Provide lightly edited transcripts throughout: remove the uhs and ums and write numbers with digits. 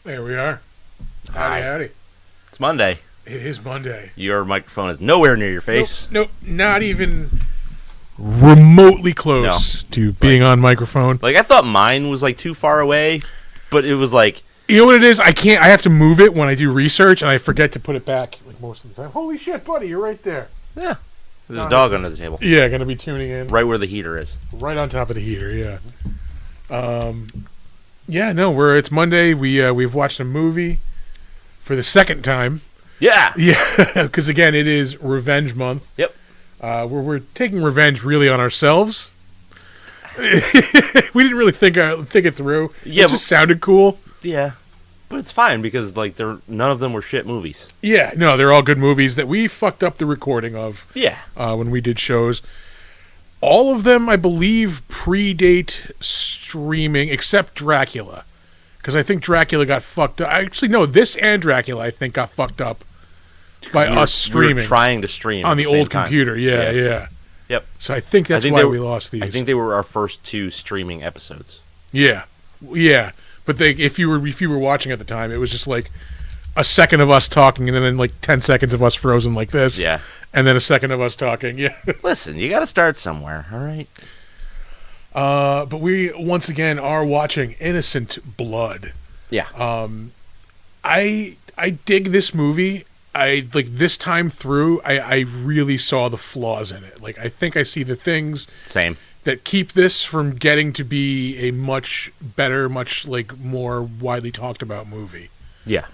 There we are. Hi. Howdy. It's Monday. It is Monday. Your microphone is nowhere near your face. Nope, not even remotely close to being on microphone. Like, I thought mine was, like, too far away, but it was like... You know what it is? I have to move it when I do research, and I forget to put it back like most of the time. Holy shit, buddy, you're right there. Yeah. There's a dog under the table. Yeah, going to be tuning in. Right where the heater is. Right on top of the heater, yeah. It's Monday. We've watched a movie for the second time. Yeah. Yeah, because again, it is Revenge Month. Yep. We're taking revenge really on ourselves. We didn't really think it through. Yeah, it just sounded cool. Yeah, but it's fine because like none of them were shit movies. Yeah, no, they're all good movies that we fucked up the recording of. Yeah. When we did shows. All of them, I believe, predate streaming, except Dracula. Because I think Dracula got fucked up. Actually, no, this and Dracula, I think, got fucked up by us streaming. We were trying to stream on the same old time. computer. Yeah. Yep. So I think that's why we lost these. I think they were our first two streaming episodes. Yeah. But if you were watching at the time, it was just like a second of us talking, and then like 10 seconds of us frozen like this. Yeah. And then a second of us talking. Yeah. Listen, you got to start somewhere, all right? But we once again are watching Innocent Blood. Yeah. I dig this movie. I like this time through. I really saw the flaws in it. Like I think I see the things Same. that keep this from getting to be a much better, much like more widely talked about movie. Yeah.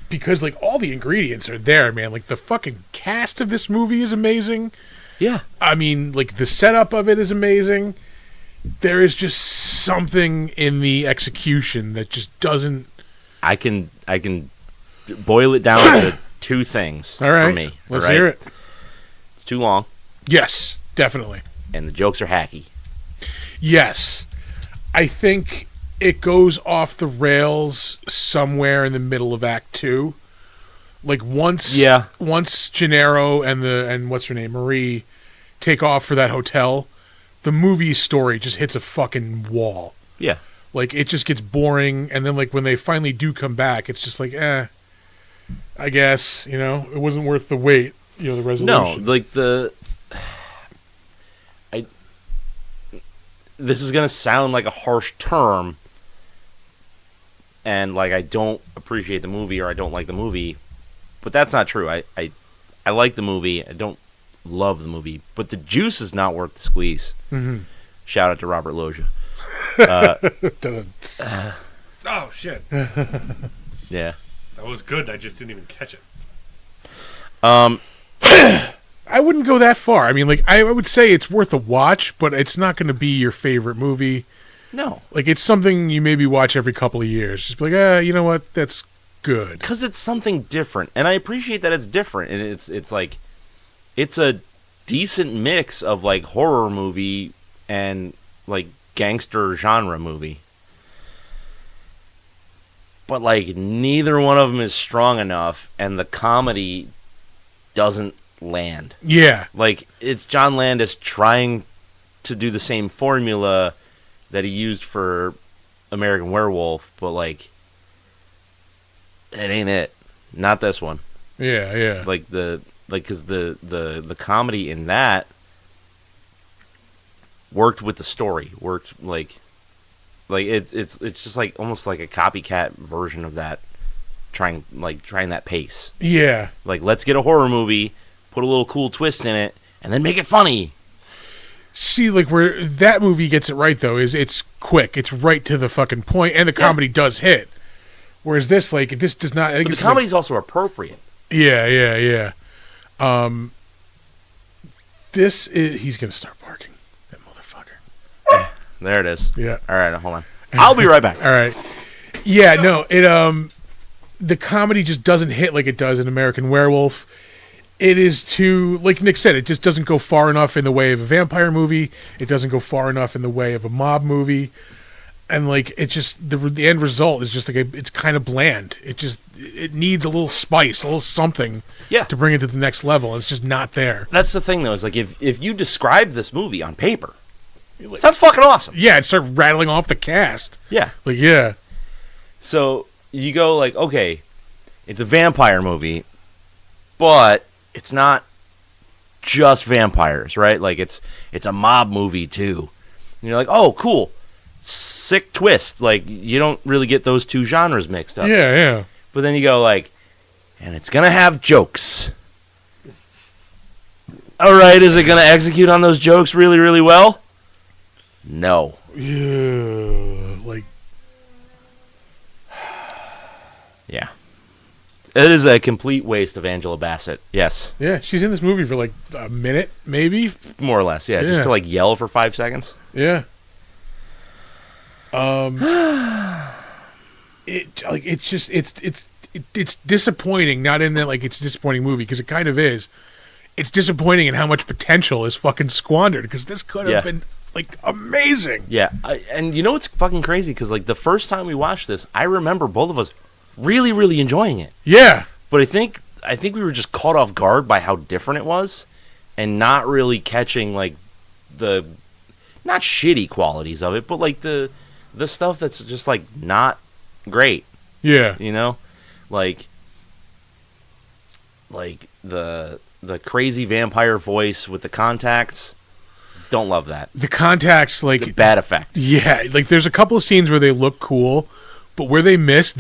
Because like all the ingredients are there, man. Like the fucking cast of this movie is amazing. Yeah. I mean, like the setup of it is amazing. There is just something in the execution that just doesn't. I can boil it down to two things all right, for me. Let's hear it. It's too long. Yes, definitely. And the jokes are hacky. Yes. I think it goes off the rails somewhere in the middle of Act 2. Like once Gennaro and what's her name, Marie, take off for that hotel, the movie story just hits a fucking wall. Yeah. Like it just gets boring, and then like when they finally do come back, it's just like, I guess, it wasn't worth the wait, the resolution. No, like this is going to sound like a harsh term, and like I don't appreciate the movie or I don't like the movie, but that's not true. I like the movie. I don't love the movie, but the juice is not worth the squeeze. Mm-hmm. Shout out to Robert Loggia. Oh, shit. Yeah. That was good. I just didn't even catch it. I wouldn't go that far. I mean, like, I would say it's worth a watch, but it's not going to be your favorite movie. No. Like, it's something you maybe watch every couple of years. Just be like, you know what? That's good. Because it's something different. And I appreciate that it's different. And it's like, it's a decent mix of, like, horror movie and, like, gangster genre movie. But, like, neither one of them is strong enough, and the comedy doesn't land. Yeah. Like, it's John Landis trying to do the same formula that he used for American Werewolf, but, like, it ain't it. Not this one. Yeah. Like, because the comedy in that worked with the story. Worked, like it's just, like, almost like a copycat version of that, trying that pace. Yeah. Like, let's get a horror movie, put a little cool twist in it, and then make it funny. See, like, where that movie gets it right, though, is it's quick. It's right to the fucking point, and the comedy does hit. Whereas this does not. I think but the comedy's also appropriate. Yeah. This is. He's going to start barking. That motherfucker. There it is. Yeah. All right, hold on. I'll be right back. All right. Yeah, no, the comedy just doesn't hit like it does in American Werewolf. It is too, like Nick said, it just doesn't go far enough in the way of a vampire movie. It doesn't go far enough in the way of a mob movie. And like it just the end result is just like it's kind of bland. It needs a little spice, a little something to bring it to the next level. And it's just not there. That's the thing, though, is like if you describe this movie on paper, sounds fucking awesome. Yeah, and start rattling off the cast. Yeah. Like, yeah. So you go like, okay, it's a vampire movie, but it's not just vampires, right? Like it's a mob movie too. And you're like, oh, cool, sick twist. Like you don't really get those two genres mixed up. Yeah, yeah. But then you go like, and it's gonna have jokes. All right, is it gonna execute on those jokes really, really well? No. Yeah, like Yeah. It is a complete waste of Angela Bassett. Yes. yeah, she's in this movie for like a minute, maybe. More or less, yeah. Yeah. Just to like yell for 5 seconds. Yeah. It's disappointing. Not in that like it's a disappointing movie because it kind of is. It's disappointing in how much potential is fucking squandered because this could have been like amazing. Yeah. And you know what's fucking crazy? Because like the first time we watched this, I remember both of us really, really enjoying it. Yeah. But I think we were just caught off guard by how different it was and not really catching like the not shitty qualities of it, but like the stuff that's just like not great, Yeah. you know? Like the crazy vampire voice with the contacts. Don't love that. The contacts like The bad effect. yeah, like there's a couple of scenes where they look cool, but where they miss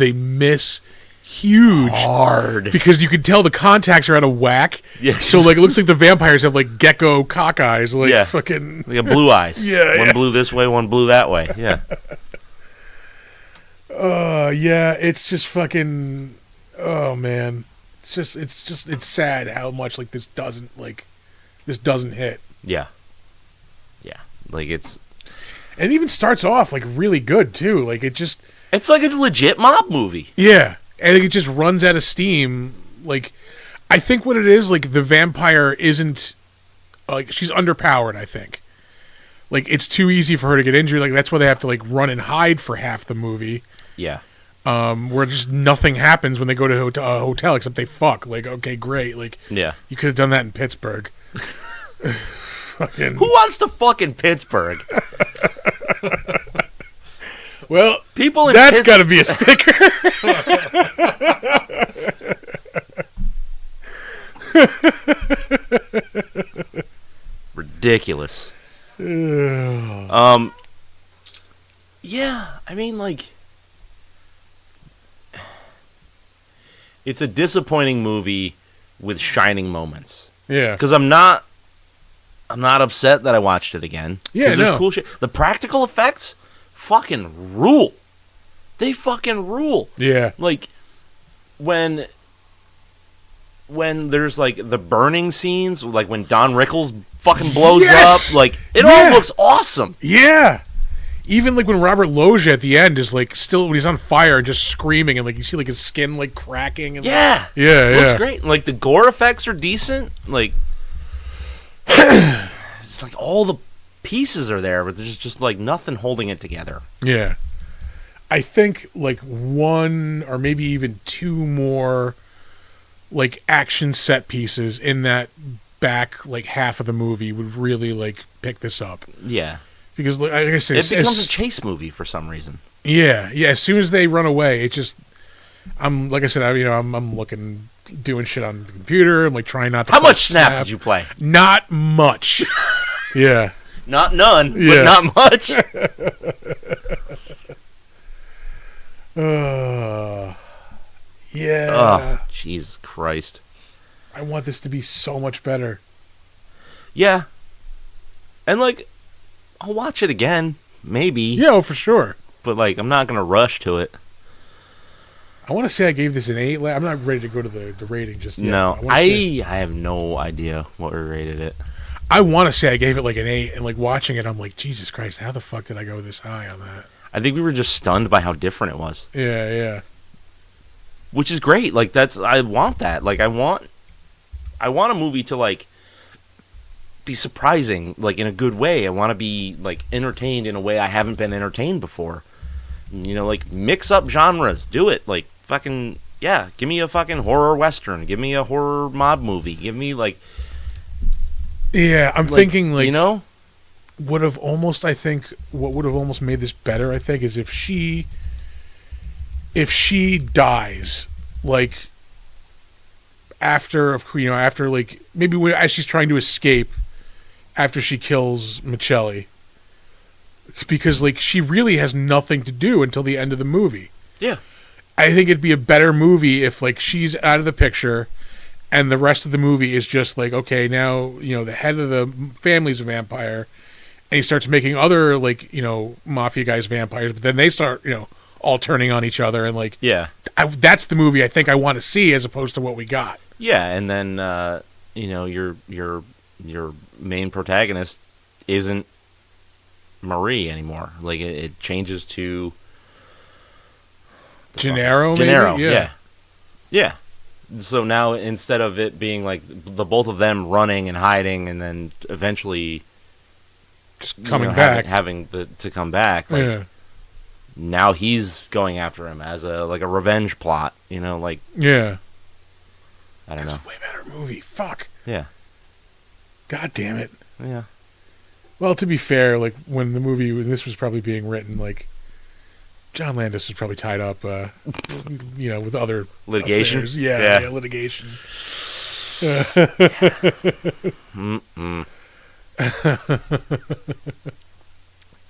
huge. Hard. Because you can tell the contacts are out of whack. Yes. So like it looks like the vampires have like gecko cock eyes, like Yeah. fucking Like a blue eyes. Yeah, One yeah. blue this way, one blue that way. Yeah. yeah, it's just fucking oh man. It's sad how much like this doesn't hit. Yeah. Yeah. Like it's And it even starts off like really good too. Like it's like a legit mob movie. yeah. And it just runs out of steam. Like I think what it is, like the vampire isn't like she's underpowered, I think. Like it's too easy for her to get injured. Like that's why they have to like run and hide for half the movie. Yeah. Where just nothing happens when they go to a hotel except they fuck. Like, okay, great. Like, Yeah. you could have done that in Pittsburgh. Fucking. Who wants to fuck in Pittsburgh? Well, People in that's got Pittsburgh. to be a sticker. Ridiculous. Yeah, I mean, like, it's a disappointing movie with shining moments. Yeah. Because I'm not upset that I watched it again. 'Cause Yeah, there's no. cool shit. The practical effects fucking rule. They fucking rule. Yeah. Like when there's like the burning scenes, like when Don Rickles fucking blows Yes! up, like it Yeah. all looks awesome. Yeah. Even like when Robert Loggia at the end is like still when he's on fire and just screaming and like you see like his skin like cracking and Yeah. yeah, Looks yeah. great. Like the gore effects are decent. Like it's like all the pieces are there, but there's just like nothing holding it together. Yeah. I think like one or maybe even two more like action set pieces in that back like half of the movie would really like pick this up. Yeah. Because like I said, It becomes a chase movie for some reason. yeah. As soon as they run away, it just I'm like I said, I'm looking doing shit on the computer. I'm like trying not to How play much Snap did you play? Not much. Yeah. Not none, Yeah. but not much. Yeah. Oh, Jesus Christ. I want this to be so much better. Yeah. And like I'll watch it again, maybe. Yeah, oh, for sure. But like I'm not gonna rush to it. I want to say I gave this an 8. I'm not ready to go to the rating just yet. No. wanna say- I have no idea what we rated it. I want to say I gave it like an 8, and like watching it, I'm like, Jesus Christ, how the fuck did I go this high on that? I think we were just stunned by how different it was. Yeah, yeah. Which is great. Like I want that. Like I want a movie to like be surprising, like in a good way. I want to be like entertained in a way I haven't been entertained before. You know, like mix up genres. Do it. Like fucking yeah, give me a fucking horror western. Give me a horror mob movie. Give me like Yeah, I'm thinking like you know? what would have almost made this better, I think, is if she if she dies, like after like maybe as she's trying to escape after she kills Michelli, because like she really has nothing to do until the end of the movie. Yeah. I think it'd be a better movie if like she's out of the picture and the rest of the movie is just like, okay, now, the head of the family's a vampire and he starts making other like, mafia guys vampires, but then they start, all turning on each other and like, Yeah. That's the movie I think I want to see as opposed to what we got. Yeah, and then your main protagonist isn't Marie anymore. Like it changes to Gennaro, Gennaro, maybe? Yeah. Yeah. So now instead of it being like the both of them running and hiding and then eventually Just coming back. having to come back, like Yeah. now he's going after him as a revenge plot, like Yeah. I don't That's know. a way better movie. Fuck. Yeah. God damn it. Yeah. Well, to be fair, like when this was probably being written, like John Landis was probably tied up, with other Litigation? affairs. Yeah. Yeah, litigation.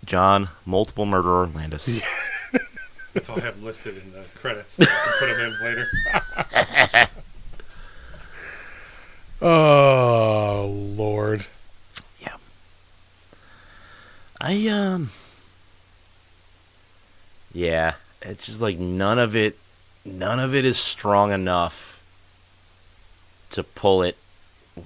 John, multiple murderer Landis. Yeah. That's all I have listed in the credits. So I can put them in later. Oh Lord. Yeah. Yeah, it's just like none of it is strong enough to pull it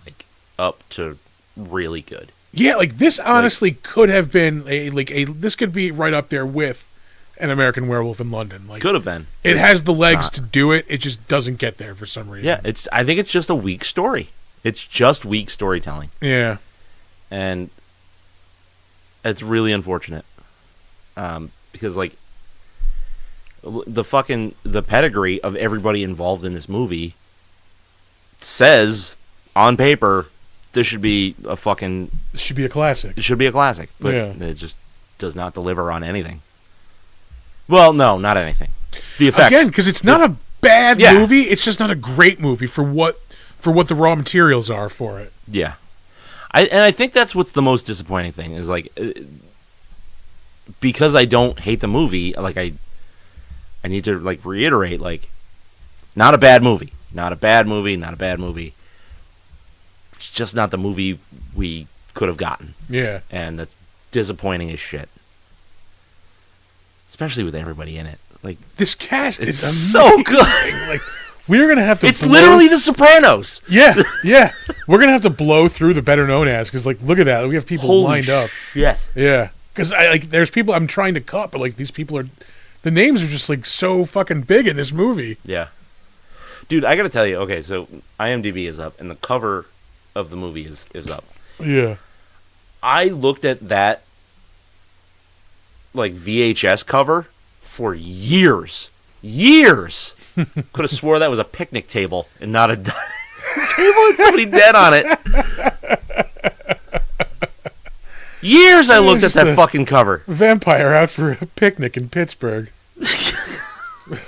like up to really good. Yeah, like this honestly could have been this could be right up there with An American Werewolf in London. Like Could have been. it has the legs not. to do it. It just doesn't get there for some reason. Yeah, I think it's just a weak story. It's just weak storytelling. Yeah. And it's really unfortunate. Because like the pedigree of everybody involved in this movie says on paper this should be It should be a classic. it should be a classic, but Yeah. it just does not deliver on anything. Well, no, not anything. The effects Again, because it's not a bad Yeah. movie. It's just not a great movie for what the raw materials are for it. Yeah. I think that's what's the most disappointing thing is like because I don't hate the movie, like I need to like reiterate like not a bad movie. Not a bad movie, not a bad movie. It's just not the movie we could have gotten. Yeah. And that's disappointing as shit. Especially with everybody in it. Like This cast it's is so amazing. good. Like we're gonna have to. It's literally The Sopranos. Yeah, yeah. We're gonna have to blow through the better known as because, like, look at that. We have people lined up. Shit. Yeah, because there's people I'm trying to cut, but like these people are, the names are just like so fucking big in this movie. Yeah. Dude, I gotta tell you, okay, so IMDb is up and the cover of the movie is up. Yeah. I looked at that like VHS cover for years. Years. Could have swore that was a picnic table and not a dining table with somebody dead on it. Years I looked at that fucking cover. Vampire out for a picnic in Pittsburgh.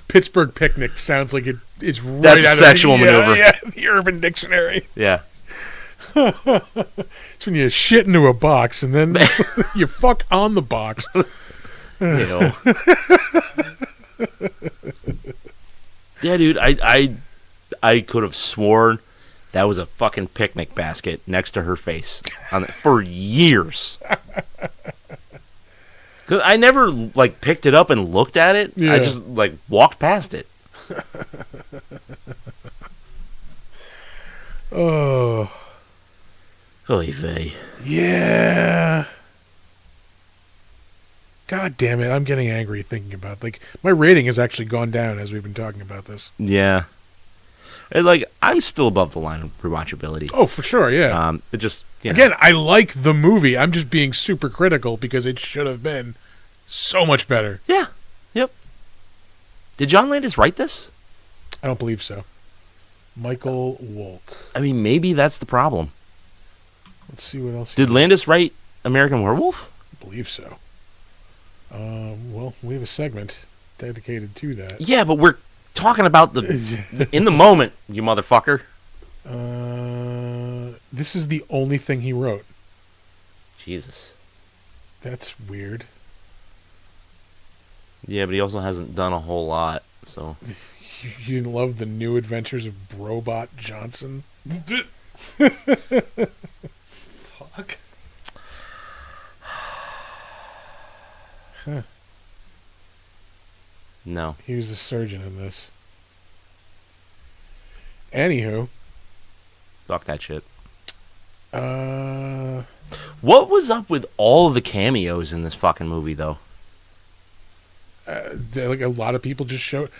Pittsburgh picnic sounds like it's right That's a out sexual of maneuver. Yeah, the Urban Dictionary. Yeah. It's when you shit into a box and then you fuck on the box. Ew. Yeah, dude, I could have sworn that was a fucking picnic basket next to her face for years. 'Cause I never like picked it up and looked at it. Yeah. I just like walked past it. Oh. Oy vey. Yeah. God damn it, I'm getting angry thinking about my rating has actually gone down as we've been talking about this. Yeah. And, like, I'm still above the line of rewatchability. Oh, for sure, yeah. It just Again, I like the movie. I'm just being super critical because it should have been so much better. Yeah. Yep. Did John Landis write this? I don't believe so. Michael Wolk. I mean, maybe that's the problem. Let's see what else. Did Landis write American Werewolf? I believe so. Well, we have a segment. dedicated to that. Yeah, but we're talking about the in the moment, you motherfucker. This is the only thing he wrote. Jesus. That's weird. Yeah, but he also hasn't done a whole lot, so. You didn't love the New Adventures of Brobot Johnson? Fuck. Huh. No. He was a surgeon in this. Anywho. Fuck that shit. Uh, What was up with all of the cameos in this fucking movie, though? like a lot of people just showed.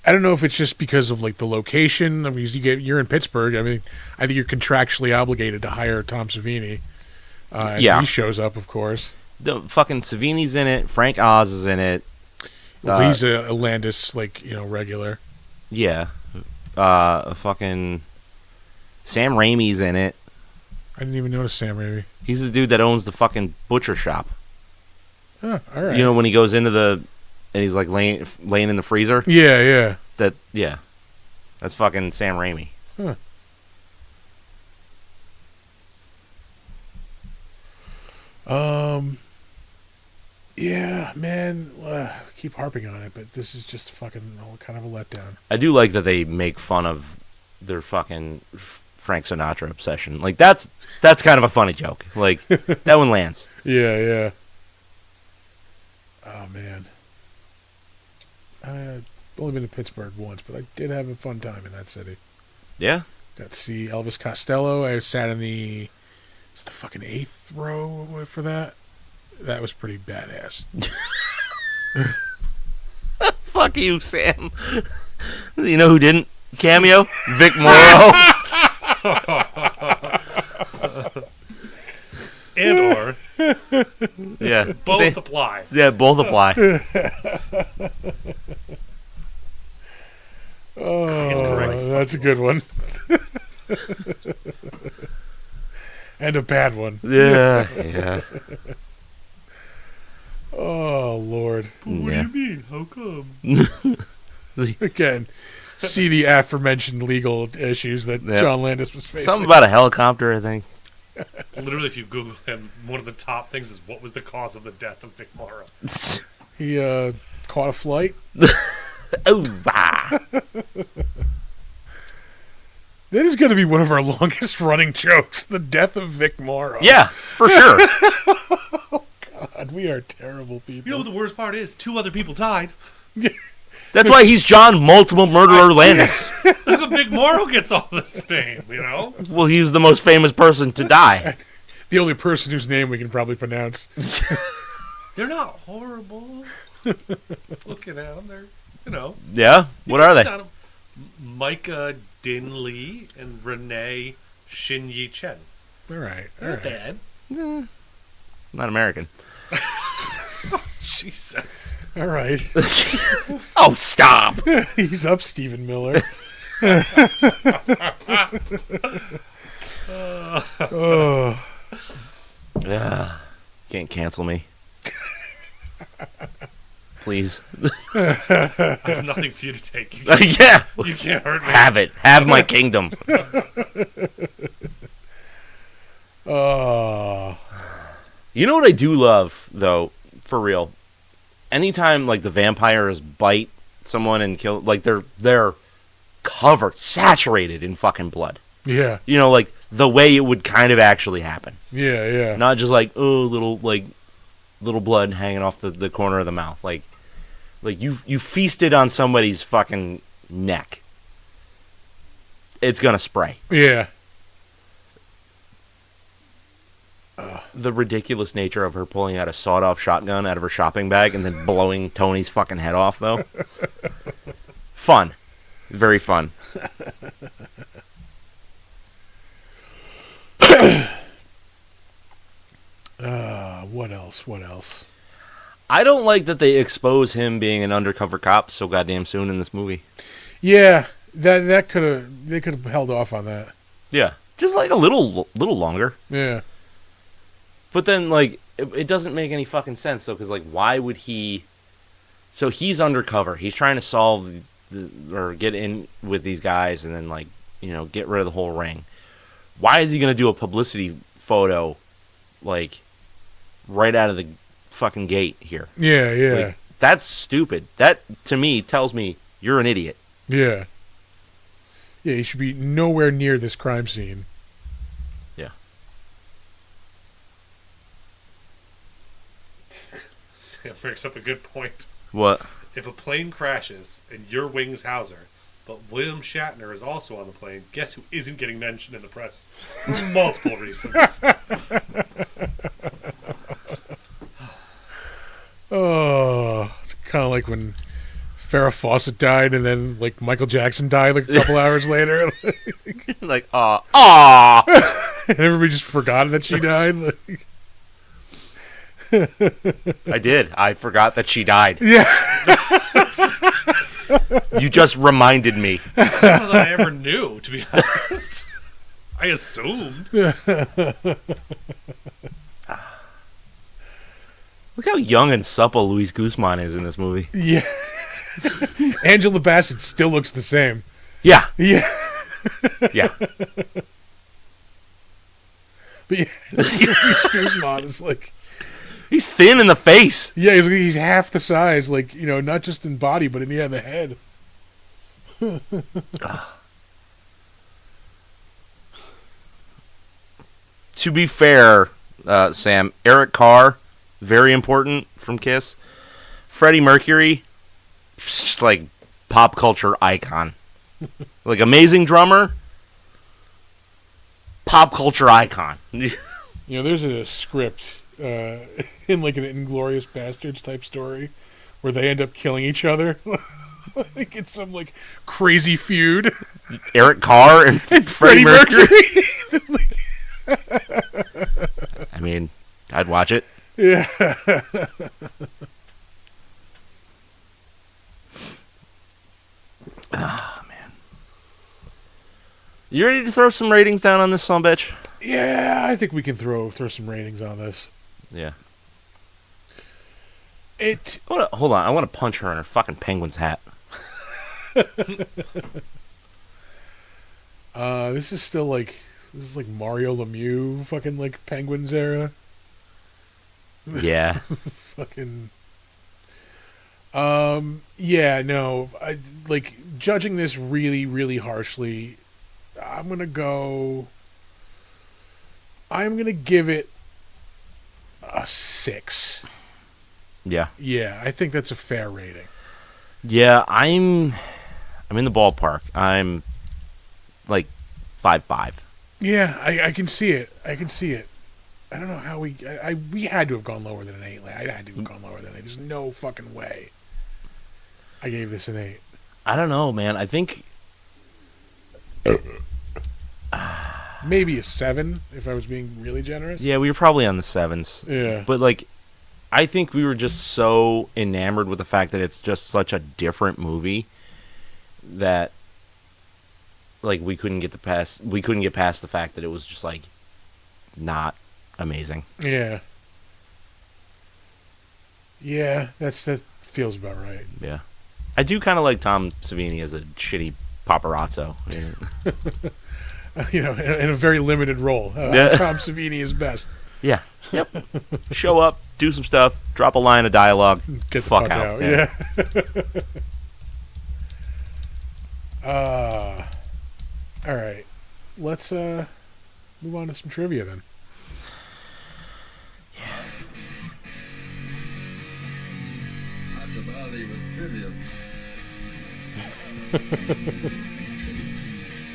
I don't know if it's just because of like the location. I mean, you're in Pittsburgh. I mean, I think you're contractually obligated to hire Tom Savini. And Yeah. he shows up, of course. The fucking Savini's in it. Frank Oz is in it. Well, he's a Landis, regular. Yeah. Fucking Sam Raimi's in it. I didn't even notice Sam Raimi. He's the dude that owns the fucking butcher shop. Huh, all right. You know when he goes into and he's like laying in the freezer. Yeah. That's fucking Sam Raimi. Huh. Yeah, man. Keep harping on it, but this is just fucking kind of a letdown. I do like that they make fun of their fucking Frank Sinatra obsession. Like that's kind of a funny joke. Like that one lands. Yeah. Oh man. I've only been to Pittsburgh once, but I did have a fun time in that city. Yeah. Got to see Elvis Costello. I sat in the fucking 8th row for that. That was pretty badass. Fuck you, Sam. You know who didn't cameo? Vic Morrow. And or Yeah. both apply. Yeah, both apply. Oh, correct. that's a good one. And a bad one. Yeah. Oh, Lord. What Yeah. do you mean? How come? Again, see the aforementioned legal issues that Yep. John Landis was facing. Something about a helicopter, I think. Literally, if you Google him, one of the top things is what was the cause of the death of Vic Morrow? He caught a flight. Oh, bah. That is going to be one of our longest running jokes. The death of Vic Morrow. Yeah, for sure. God, we are terrible people. You know what the worst part is? 2 other people died. That's why he's John Multiple Murderer Landis. Look how Vic Morrow gets all this fame, you know? Well, he's the most famous person to die. The only person whose name we can probably pronounce. They're not horrible. Looking at them, they're, you know. Yeah? What are they? Micah Dinley and Renee Shin Yi Chen. All right. All Not right. bad. Not American. Jesus. All right. Oh, stop. He's up, Stephen Miller. Oh. Can't cancel me. Please. I have nothing for you to take. Yeah. You can't hurt me. Have it. Have my kingdom. Oh. You know what I do love, though, for real? Anytime, like, the vampires bite someone and kill, like, they're covered, saturated in fucking blood. Yeah. You know, like, the way it would kind of actually happen. Yeah. Not just like, oh, little blood hanging off the corner of the mouth. Like you feasted on somebody's fucking neck. It's gonna spray. Yeah. The ridiculous nature of her pulling out a sawed-off shotgun out of her shopping bag and then blowing Tony's fucking head off, though. Fun. Very fun. What else? I don't like that they expose him being an undercover cop so goddamn soon in this movie. Yeah, they could have held off on that. Yeah. Just like a little longer. Yeah. But then, like, it doesn't make any fucking sense, though, because, like, why would he So he's undercover. He's trying to solve or get in with these guys and then, like, get rid of the whole ring. Why is he going to do a publicity photo, like, right out of the fucking gate here? Yeah, yeah. Like, that's stupid. That, to me, tells me you're an idiot. Yeah. Yeah, he should be nowhere near this crime scene. Yeah. Sam brings up a good point. What? If a plane crashes and your wing's Hauser, but William Shatner is also on the plane, guess who isn't getting mentioned in the press? For multiple reasons. Oh, it's kind of like when Farrah Fawcett died and then, like, Michael Jackson died, like, a couple hours later. Like, aw. And everybody just forgot that she died. Like, I did. I forgot that she died. yeah. You just reminded me. Not that I ever knew, to be honest. I assumed. Look how young and supple Luis Guzman is in this movie. Yeah. Angela Bassett still looks the same. Yeah. Yeah. Yeah. But yeah, Luis Guzman is like... He's thin in the face. Yeah, he's half the size, like, not just in body, but in the head. To be fair, Sam, Eric Carr, very important from Kiss. Freddie Mercury, just like pop culture icon. Like amazing drummer, pop culture icon. There's a script in like an Inglourious Bastards type story where they end up killing each other. Like it's some like crazy feud. Eric Carr and Freddie Mercury. I mean, I'd watch it. Yeah. Oh, man. You ready to throw some ratings down on this sumbitch? Yeah, I think we can throw some ratings on this. Yeah. Hold on. I want to punch her in her fucking Penguins hat. This is still like Mario Lemieux fucking like Penguins era. Yeah. Fucking. Yeah, no. I like judging this really, really harshly. I'm gonna give it a 6. Yeah. Yeah, I think that's a fair rating. Yeah, I'm in the ballpark. I'm like 5.5. Yeah, I can see it. I don't know how we had to have gone lower than an 8. Like, I had to have gone lower than an 8. There's no fucking way I gave this an 8. I don't know, man. I think maybe a 7 if I was being really generous. yeah, we were probably on the 7s. Yeah. But like I think we were just so enamored with the fact that it's just such a different movie that like we couldn't get past the fact that it was just like not amazing. Yeah. Yeah, that feels about right. Yeah. I do kind of like Tom Savini as a shitty paparazzo. In a very limited role. Yeah. Tom Savini is best. Yeah. Yep. Show up, do some stuff, drop a line of dialogue, Get the fuck out. Yeah. All right. Let's move on to some trivia then.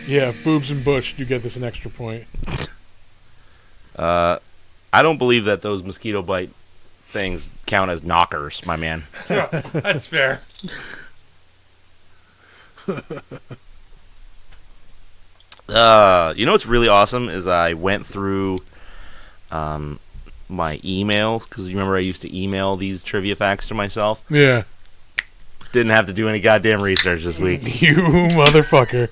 Yeah, Boobs and Butch do get this an extra point. I don't believe that those mosquito bite things count as knockers, my man. Yeah, that's fair. You know what's really awesome is I went through my emails, because you remember I used to email these trivia facts to myself. Yeah. Didn't have to do any goddamn research this week. You motherfucker.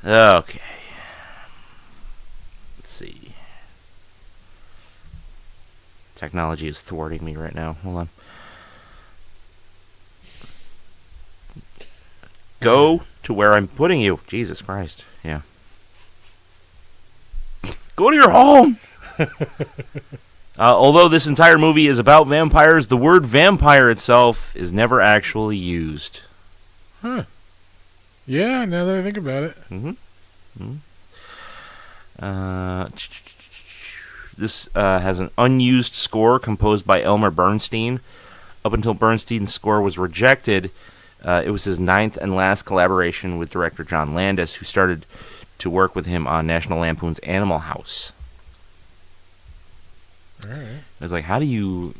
Okay. Let's see. Technology is thwarting me right now. Hold on. Go to where I'm putting you. Jesus Christ. Yeah. Go to your home! Although this entire movie is about vampires, the word vampire itself is never actually used. Huh. Yeah, now that I think about it. This has an unused score composed by Elmer Bernstein. Up until Bernstein's score was rejected, it was his 9th and last collaboration with director John Landis, who started to work with him on National Lampoon's Animal House. All right. It was like, how do you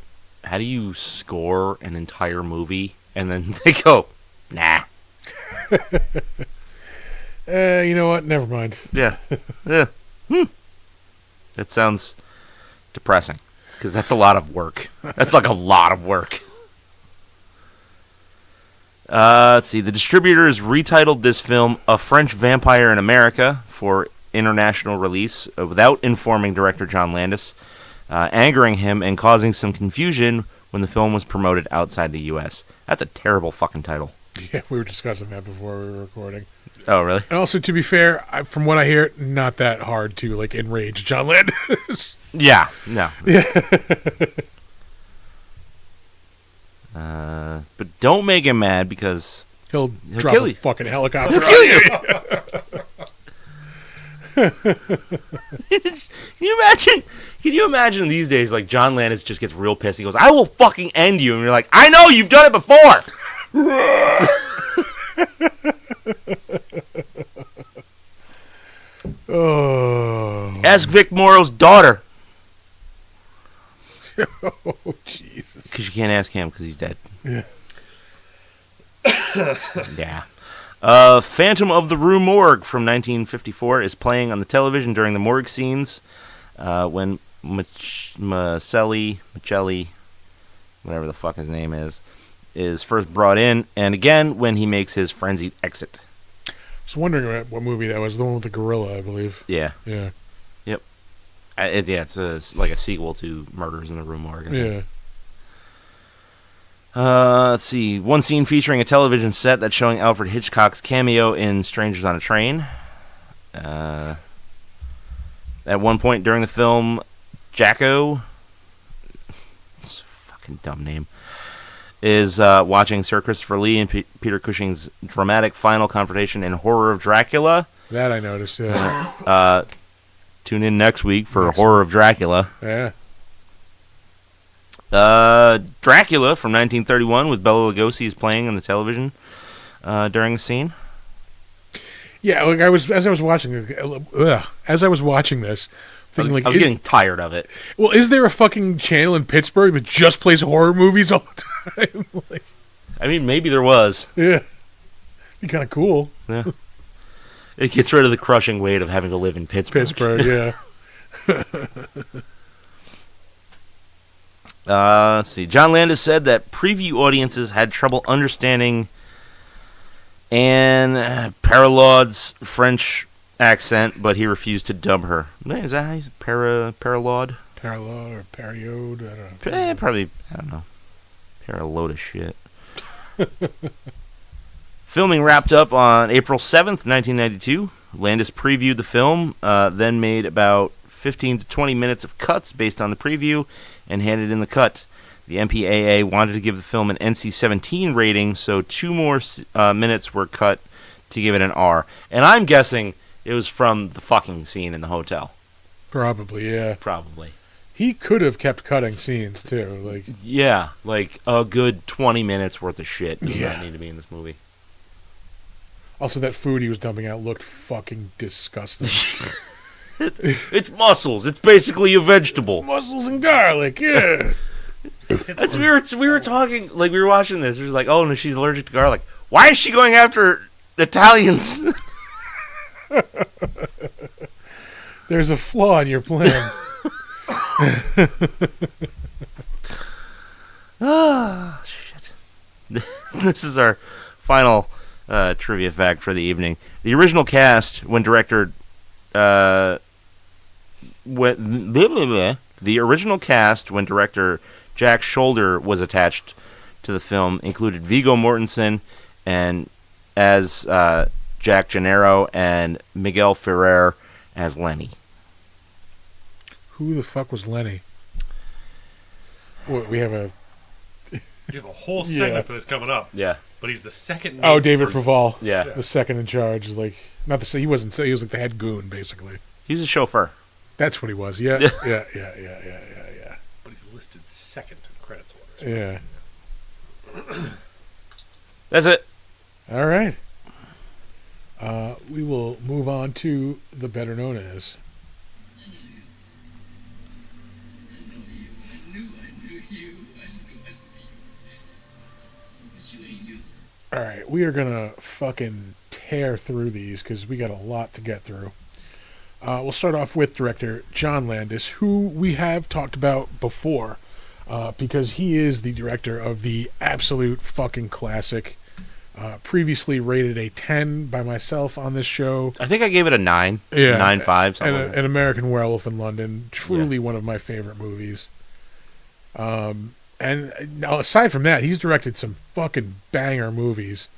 score an entire movie and then they go, nah. You know what? Never mind. Yeah. Yeah. That sounds depressing because that's a lot of work. That's like a lot of work. Let's see. The distributors retitled this film A French Vampire in America for international release without informing director John Landis, angering him and causing some confusion when the film was promoted outside the U.S. That's a terrible fucking title. Yeah, we were discussing that before we were recording. Oh, really? And also, to be fair, from what I hear, not that hard to like enrage John Landis. Yeah, no. But don't make him mad because He'll drop kill a you. fucking helicopter. He'll kill you. Can you imagine? Can you imagine these days? Like John Landis just gets real pissed. He goes, "I will fucking end you," and you're like, "I know you've done it before." Oh. Ask Vic Morrow's daughter. Oh, Jesus. Because you can't ask him because he's dead. Yeah. Yeah. Phantom of the Rue Morgue from 1954 is playing on the television during the morgue scenes when Macelli, whatever the fuck his name is first brought in, and again when he makes his frenzied exit. I was wondering what movie that was. The one with the gorilla, I believe. Yeah. Yeah. Yep. It's like a sequel to Murders in the Rue Morgue. I think. Yeah. Let's see. One scene featuring a television set that's showing Alfred Hitchcock's cameo in Strangers on a Train. At one point during the film, Jacko, it's a fucking dumb name, is watching Sir Christopher Lee and Peter Cushing's dramatic final confrontation in Horror of Dracula. That I noticed, yeah. Tune in next week for Horror of Dracula. Yeah. Dracula from 1931 with Bela Lugosi is playing on the television during the scene. Yeah, like as I was watching this, thinking I was getting tired of it. Well, is there a fucking channel in Pittsburgh that just plays horror movies all the time? Like, I mean, maybe there was. yeah, be kind of cool. Yeah. It gets rid of the crushing weight of having to live in Pittsburgh. Yeah. Let's see. John Landis said that preview audiences had trouble understanding Anne Paralaud's French accent, but he refused to dub her. Is that how you say Paralaud? Paralaud or Periode? I don't know. Probably, I don't know. Paraload of shit. Filming wrapped up on April 7th, 1992. Landis previewed the film, then made about 15 to 20 minutes of cuts based on the preview, and handed in the cut. The MPAA wanted to give the film an NC-17 rating, so 2 more minutes were cut to give it an R. And I'm guessing it was from the fucking scene in the hotel. Probably, yeah. Probably. He could have kept cutting scenes too. Like, yeah, like a good 20 minutes worth of shit does Yeah. not need to be in this movie. also that food he was dumping out looked fucking disgusting. It's mussels. It's basically a vegetable. Mussels and garlic, yeah. That's we were talking, like we were watching this. We were like, oh no, she's allergic to garlic. Why is she going after Italians? There's a flaw in your plan. Ah, shit. This is our final trivia fact for the evening. The original cast, when director The original cast, when director Jack Shoulder was attached to the film, included Viggo Mortensen and as Jack Gennaro and Miguel Ferrer as Lenny. Who the fuck was Lenny? What, we have a... You have a whole segment for this coming up. Yeah. But he's the second. Oh, David Preval. Yeah. The second in charge. Like, not the... He wasn't... He was like the head goon, basically. He's a chauffeur. That's what he was. Yeah. Yeah. Yeah. But he's listed second in credits orders. Yeah. That's it. All right. We will move on to the better known as. All right, we are gonna fucking tear through these because we got a lot to get through. We'll start off with director John Landis, who we have talked about before, because he is the director of the absolute fucking classic. Previously rated a 10 by myself on this show. I think I gave it a 9. Yeah, 9.5. An American Werewolf in London. Truly one of my favorite movies. And now, aside from that, he's directed some fucking banger movies.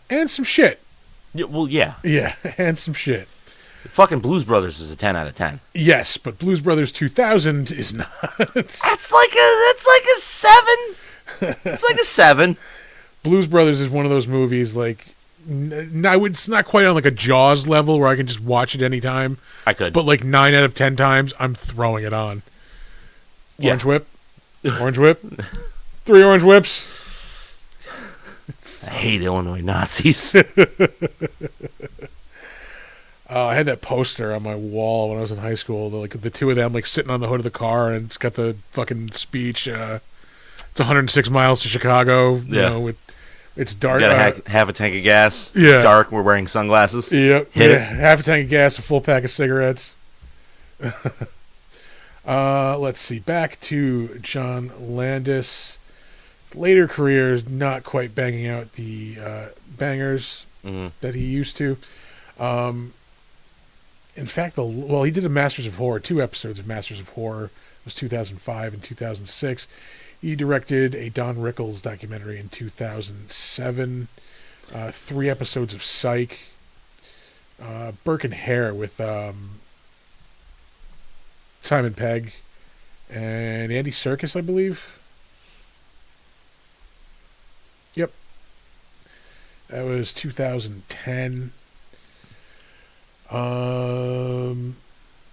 And some shit. Yeah, well, yeah. Yeah, and some shit. Fucking Blues Brothers is a 10 out of 10. Yes, but Blues Brothers 2000 is not. That's like a 7. It's like a 7. Blues Brothers is one of those movies, like, it's not quite on like a Jaws level where I can just watch it anytime. I could. But like 9 out of 10 times, I'm throwing it on. Yeah. Orange Whip. Orange Whip. 3 Orange Whips. I hate Illinois Nazis. I had that poster on my wall when I was in high school. Like the two of them, like sitting on the hood of the car, and it's got the fucking speech. It's 106 miles to Chicago. You know, it's dark. Gotta have a tank of gas. Yeah. It's dark. We're wearing sunglasses. Yep. Hit it. Half a tank of gas, a full pack of cigarettes. Let's see. Back to John Landis. Later career is not quite banging out the bangers that he used to. In fact, he did a Masters of Horror, 2 episodes of Masters of Horror. It was 2005 and 2006. He directed a Don Rickles documentary in 2007. 3 episodes of Psych. Burke and Hare with Simon Pegg and Andy Serkis, I believe. Yep. That was 2010.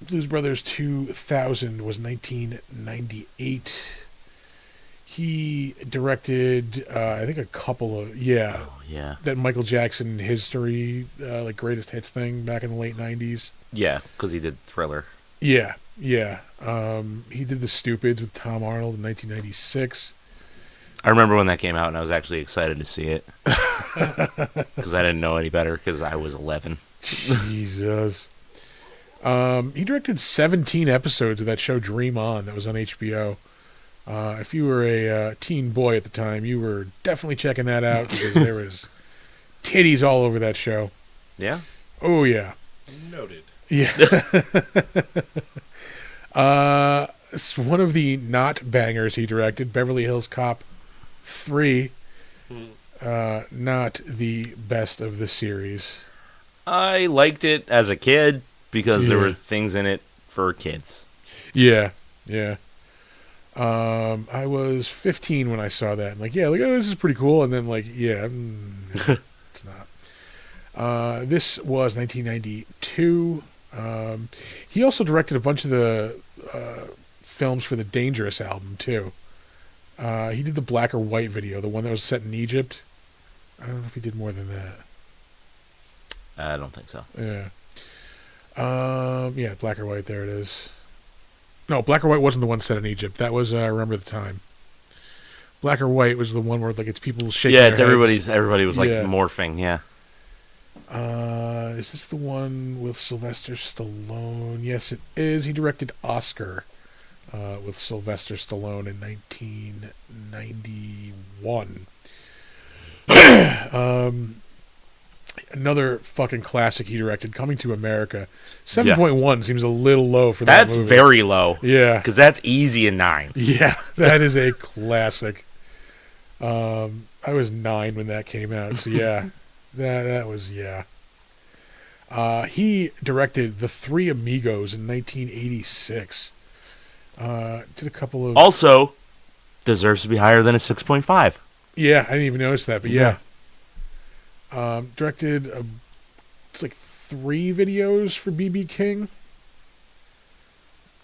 Blues Brothers 2000 was 1998. He directed, I think, a couple of that Michael Jackson history, like greatest hits thing back in the late 90s. Yeah, because he did Thriller. Yeah. He did The Stupids with Tom Arnold in 1996. I remember when that came out, and I was actually excited to see it because I didn't know any better because I was 11. Jesus. He directed 17 episodes of that show Dream On that was on HBO. If you were a teen boy at the time, you were definitely checking that out because there was titties all over that show. Yeah? Oh, yeah. Noted. Yeah. It's one of the not bangers he directed, Beverly Hills Cop 3. Not the best of the series. I liked it as a kid because there were things in it for kids. Yeah. I was 15 when I saw that. I'm like, oh, this is pretty cool. And then, like, it's not. This was 1992. He also directed a bunch of the films for the Dangerous album, too. He did the Black or White video, the one that was set in Egypt. I don't know if he did more than that. I don't think so. Yeah. Black or White, there it is. No, Black or White wasn't the one set in Egypt. That was Remember the Time. Black or White was the one where, like, it's people shaking their heads. Everybody was, like, morphing, yeah. Is this the one with Sylvester Stallone? Yes, it is. He directed Oscar with Sylvester Stallone in 1991. another fucking classic he directed, Coming to America. 7.1 seems a little low for that That's movie. very low. Yeah. Because that's easy in 9. Yeah, that is a classic. I was 9 when that came out, so yeah. that was, yeah. He directed The Three Amigos in 1986. Did a couple of... Also, deserves to be higher than a 6.5. Yeah, I didn't even notice that, but yeah. Directed, it's like 3 videos for B.B. King.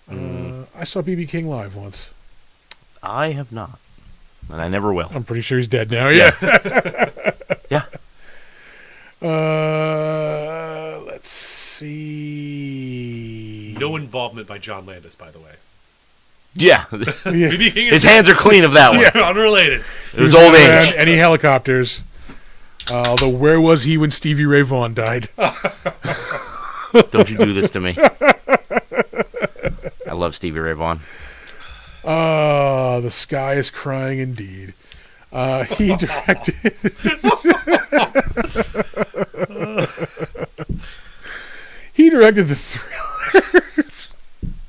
I saw B.B. King live once. I have not. And I never will. I'm pretty sure he's dead now, yeah. Yeah. Let's see. No involvement by John Landis, by the way. Yeah. Yeah. B.B. King His is hands are clean of that one. unrelated. It was old Never had age. any helicopters. Although, where was he when Stevie Ray Vaughan died? Don't you do this to me. I love Stevie Ray Vaughan. The sky is crying indeed. He directed. He directed the Thriller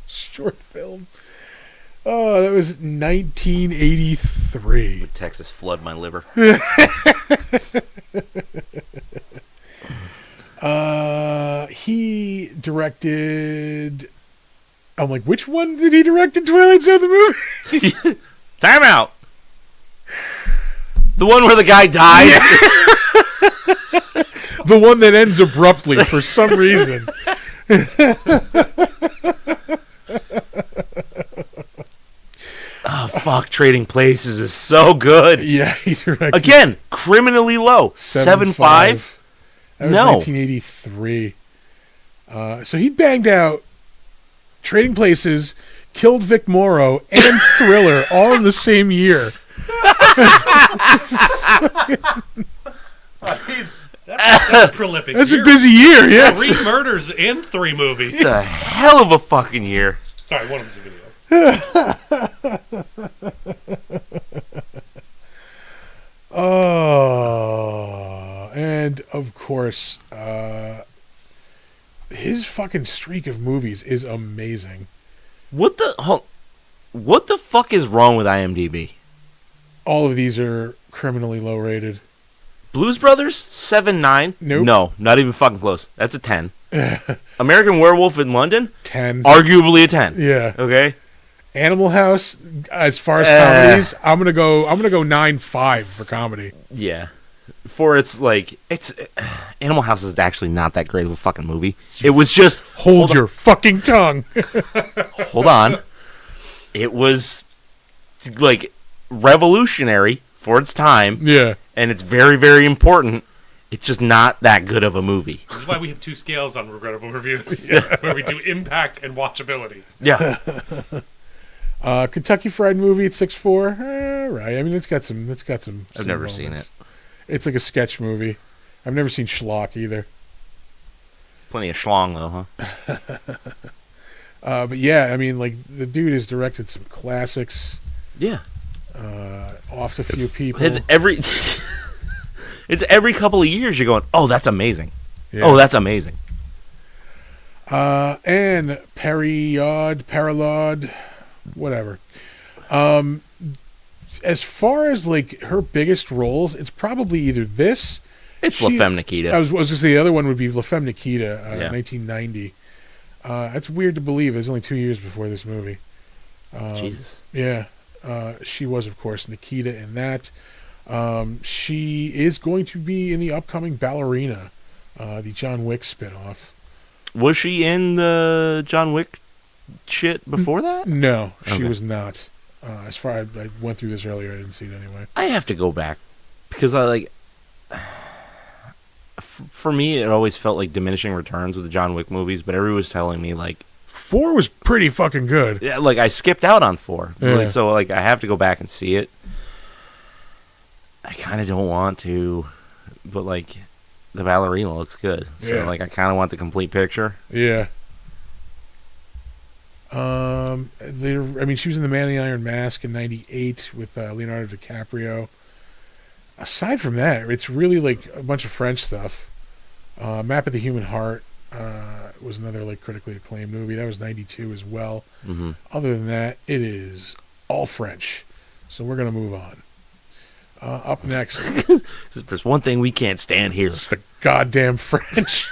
short film. Oh, that was 1983. Would Texas flood my liver? He directed. I'm like, which one did he direct in Twilight Zone the movie? Time out. The one where the guy died. The one that ends abruptly for some reason. Oh, fuck. Trading Places is so good. Yeah, he directed. Again, criminally low. 7.5. That was No. 1983. So he banged out Trading Places, killed Vic Morrow, and Thriller all in the same year. I mean, that's a prolific That's year. a busy year, yes. 3 murders and 3 movies. It's a hell of a fucking year. Sorry, one of them's a video. Oh, and of course, his fucking streak of movies is amazing. What the fuck is wrong with IMDb? All of these are criminally low rated. Blues Brothers 7.9. Nope. No, not even fucking close. That's a 10. American Werewolf in London, 10. arguably a 10. Yeah. Okay. Animal House, as far as comedies, I'm gonna go 9.5 for comedy. Yeah. For it's Animal House is actually not that great of a fucking movie. It was just Hold your fucking tongue. hold on. It was like revolutionary for its time, Yeah. and it's very, very important. It's just not that good of a movie. This is why we have 2 scales on regrettable reviews, where we do impact and watchability. Yeah. Kentucky Fried Movie at 6.4. Right. I mean, it's got some. I've never seen moments. It's like a sketch movie. I've never seen Schlock either. Plenty of schlong though, huh? But yeah, I mean, like the dude has directed some classics. Yeah. Off a few people. It's every it's every couple of years you're going, oh, that's amazing. Yeah. Oh, that's amazing. And Paralod, whatever. As far as like her biggest roles, it's probably either this. It's La Femme Nikita. I was going to say the other one would be La Femme Nikita, Yeah. 1990. That's weird to believe. It was only 2 years before this movie. Jesus. Yeah. She was, of course, Nikita in that. She is going to be in the upcoming Ballerina, the John Wick spinoff. Was she in the John Wick shit before that? No, she Okay. was not. As far as I went through this earlier, I didn't see it anyway. I have to go back because for me, it always felt like diminishing returns with the John Wick movies, but everyone was telling me 4 was pretty fucking good. yeah, I skipped out on 4. Yeah. So I have to go back and see it. I kind of don't want to, but the Ballerina looks good. So Yeah. I kind of want the complete picture. Yeah. She was in The Man in the Iron Mask in '98 with Leonardo DiCaprio. Aside from that, it's really like a bunch of French stuff. Map of the Human Heart was another like critically acclaimed movie. That was 92 as well. Mm-hmm. Other than that, it is all French. So we're going to move on. Up next, If there's one thing we can't stand here, it's the goddamn French.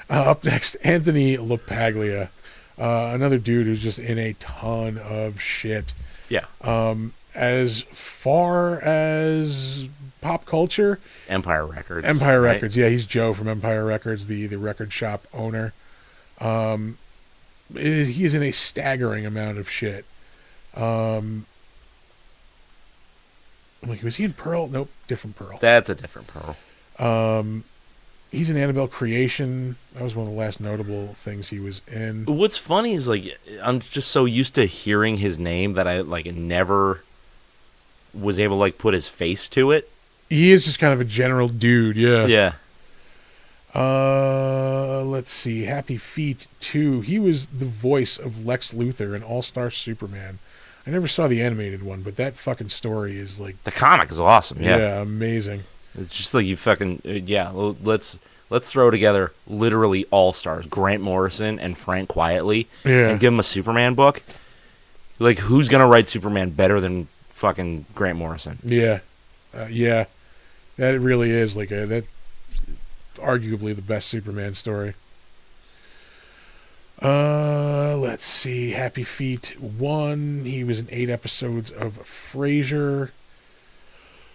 Up next, Anthony LaPaglia. Another dude who's just in a ton of shit. yeah, As far as pop culture, Empire Records. Empire right? Records. Yeah, he's Joe from Empire Records, the record shop owner. He's in a staggering amount of shit. Like, was he in Pearl? Nope, different Pearl. That's a different Pearl. He's in Annabelle Creation. That was one of the last notable things he was in. What's funny is like I'm just so used to hearing his name that I like never was able to like put his face to it. He is just kind of a general dude, yeah. Yeah. Let's see. Happy Feet 2. He was the voice of Lex Luthor in All-Star Superman. I never saw the animated one, but that fucking story is like, The comic is awesome. Yeah. amazing. It's just like you fucking let's throw together literally all stars, Grant Morrison and Frank Quietly, Yeah. and give them a Superman book. Like, who's gonna write Superman better than fucking Grant Morrison? Yeah. Yeah. That really is like that arguably the best Superman story. Let's see. Happy Feet 1. He was in 8 episodes of Frasier.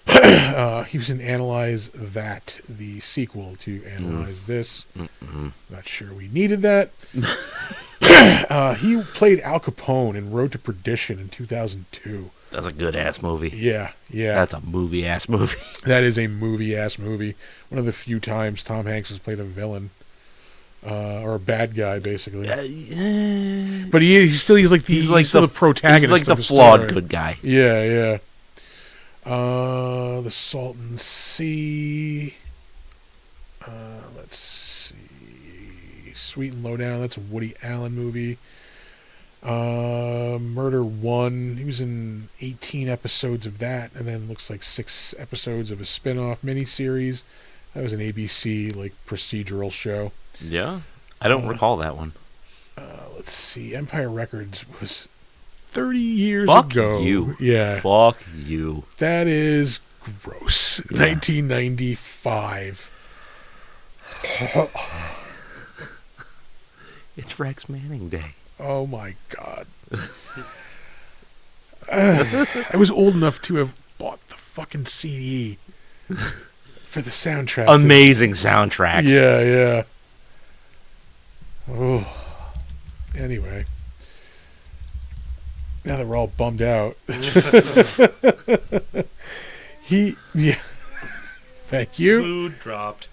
He was in Analyze That, the sequel to Analyze This. Not sure we needed that. He played Al Capone in Road to Perdition in 2002. That's a good ass movie. Yeah. That's a movie ass movie. That is a movie-ass movie. One of the few times Tom Hanks has played a villain. Or a bad guy, basically. But he's still the protagonist. He's like the of flawed story. good guy. Yeah. The Salton Sea. Let's see. Sweet and Low Down. That's a Woody Allen movie. Murder 1. He was in 18 episodes of that, and then looks like 6 episodes of a spin-off miniseries. That was an ABC like procedural show. Yeah, I don't recall that one. Let's see. Empire Records was 30 years Fuck ago. you. Yeah. Fuck you. That is gross. Yeah. 1995. It's Rex Manning Day. Oh my God. I was old enough to have bought the fucking CD for the soundtrack. Amazing soundtrack. Yeah. Oh. Anyway. Now that we're all bummed out. Thank you. Mood dropped.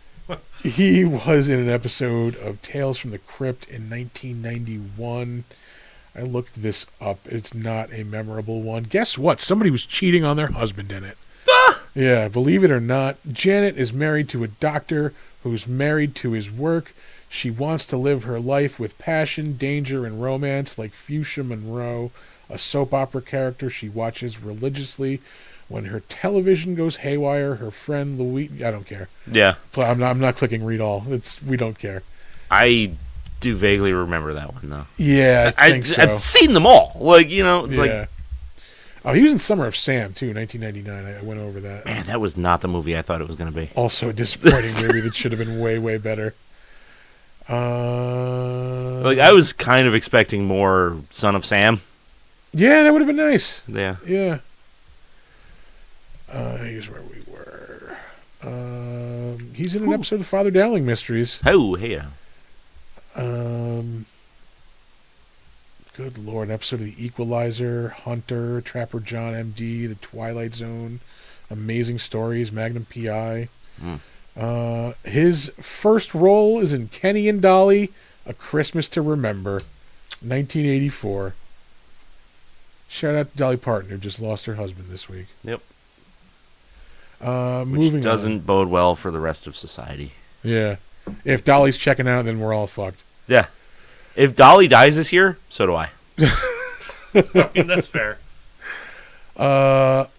He was in an episode of Tales from the Crypt in 1991. I looked this up. It's not a memorable one. Guess what? Somebody was cheating on their husband in it. Yeah, believe it or not, Janet is married to a doctor who's married to his work. She wants to live her life with passion, danger, and romance like Fuchsia Monroe, a soap opera character she watches religiously. When her television goes haywire, her friend Louise... I don't care. Yeah. I'm not clicking read all. We don't care. I do vaguely remember that one, though. Yeah, I think so. I've seen them all. Like, it's like... Oh, he was in Summer of Sam, too, 1999. I went over that. Man, that was not the movie I thought it was going to be. Also a disappointing movie that should have been way, way better. Like, I was kind of expecting more Son of Sam. Yeah, that would have been nice. Yeah. Yeah. Here's where we were. He's in an episode of Father Dowling Mysteries. Oh, hey. Good Lord, an episode of The Equalizer, Hunter, Trapper John M.D., The Twilight Zone, Amazing Stories, Magnum P.I. His first role is in Kenny and Dolly, A Christmas to Remember, 1984. Shout out to Dolly Parton, who just lost her husband this week. Yep. Moving Which doesn't bode well for the rest of society. Yeah. If Dolly's checking out, then we're all fucked. Yeah. If Dolly dies this year, so do I. I mean, that's fair.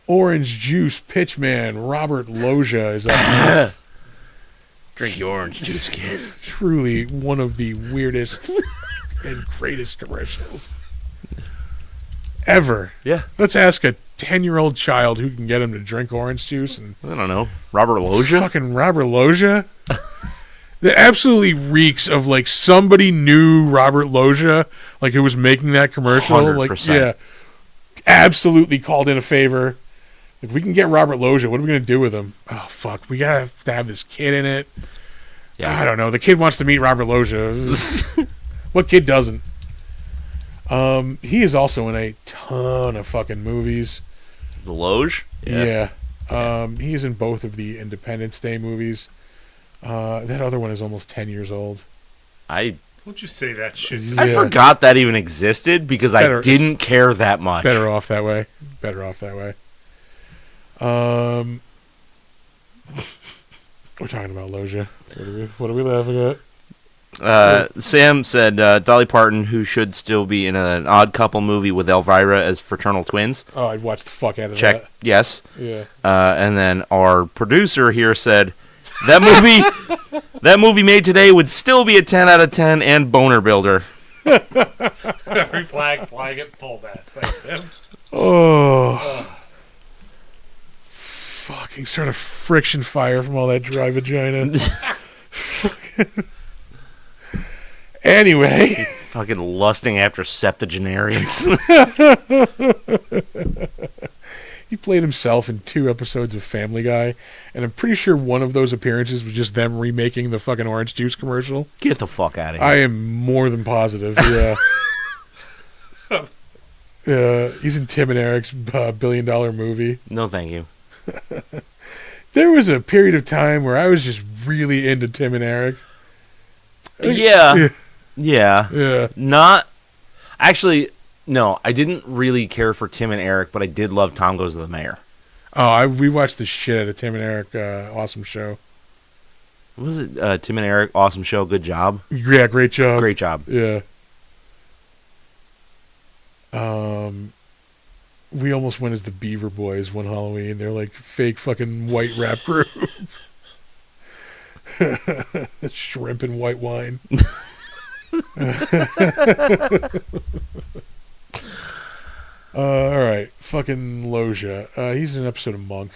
Orange Juice Pitchman Robert Loggia is up next. Drink your orange juice, kid. Truly one of the weirdest and greatest commercials ever. Yeah. Let's ask a 10-year-old child who can get him to drink orange juice. And I don't know. Robert Loggia? fucking Robert Loggia. That absolutely reeks of like somebody knew Robert Loggia, like who was making that commercial. 100%. Like, yeah, absolutely called in a favor. Like, we can get Robert Loggia. What are we gonna do with him? Oh fuck, we gotta have to have this kid in it. Yeah. I don't know. The kid wants to meet Robert Loggia. What kid doesn't? He is also in a ton of fucking movies. The Loge? Yeah. He is in both of the Independence Day movies. That other one is almost 10 years old. I Don't you say that shit. Yeah. I forgot that even existed because Better- I didn't care that much. Better off that way. Better off that way. We're talking about Loggia. What are we laughing at? Sam said Dolly Parton, who should still be in an Odd Couple movie with Elvira as fraternal twins. Oh, I'd watch the fuck out of Check. that. Yes. Yeah. And then our producer here said that movie made today would still be a 10 out of 10 and boner builder. Every flag flying at full mast. Thanks, Sam. Oh. Fucking sort of friction fire from all that dry vagina. Anyway. Fucking lusting after septuagenarians. He played himself in 2 episodes of Family Guy, and I'm pretty sure one of those appearances was just them remaking the fucking orange juice commercial. Get the fuck out of here. I am more than positive, yeah. He's in Tim and Eric's $1 billion movie. No, thank you. There was a period of time where I was just really into Tim and Eric. Yeah. Yeah. Yeah. Not actually. No, I didn't really care for Tim and Eric, but I did love Tom Goes to the Mayor. Oh, we watched the shit out of Tim and Eric. Awesome show. What was it? Tim and Eric, awesome show. Good job. Yeah, great job. Great job. Yeah. We almost went as the Beaver Boys one Halloween. They're like fake fucking white rap group. Shrimp and white wine. All right, fucking Loggia. He's in an episode of Monk.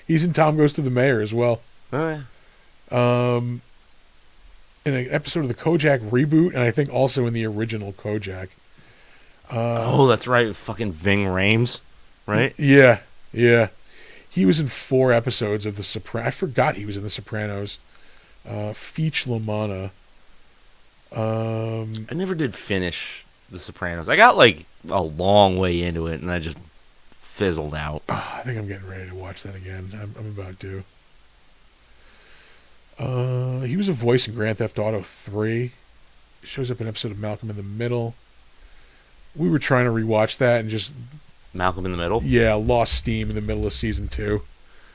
He's in Tom Goes to the Mayor as well. Oh, yeah. In an episode of the Kojak reboot, and I think also in the original Kojak. Oh, that's right. Fucking Ving Rhames, right? Yeah, yeah. He was in 4 episodes of The Sopranos. I forgot he was in The Sopranos. Feach Lamana. I never did finish The Sopranos. I got like a long way into it, and I just fizzled out. I think I'm getting ready to watch that again. I'm about to. He was a voice in Grand Theft Auto 3. Shows up in an episode of Malcolm in the Middle. We were trying to rewatch that and just Malcolm in the Middle? lost steam in the middle of season 2.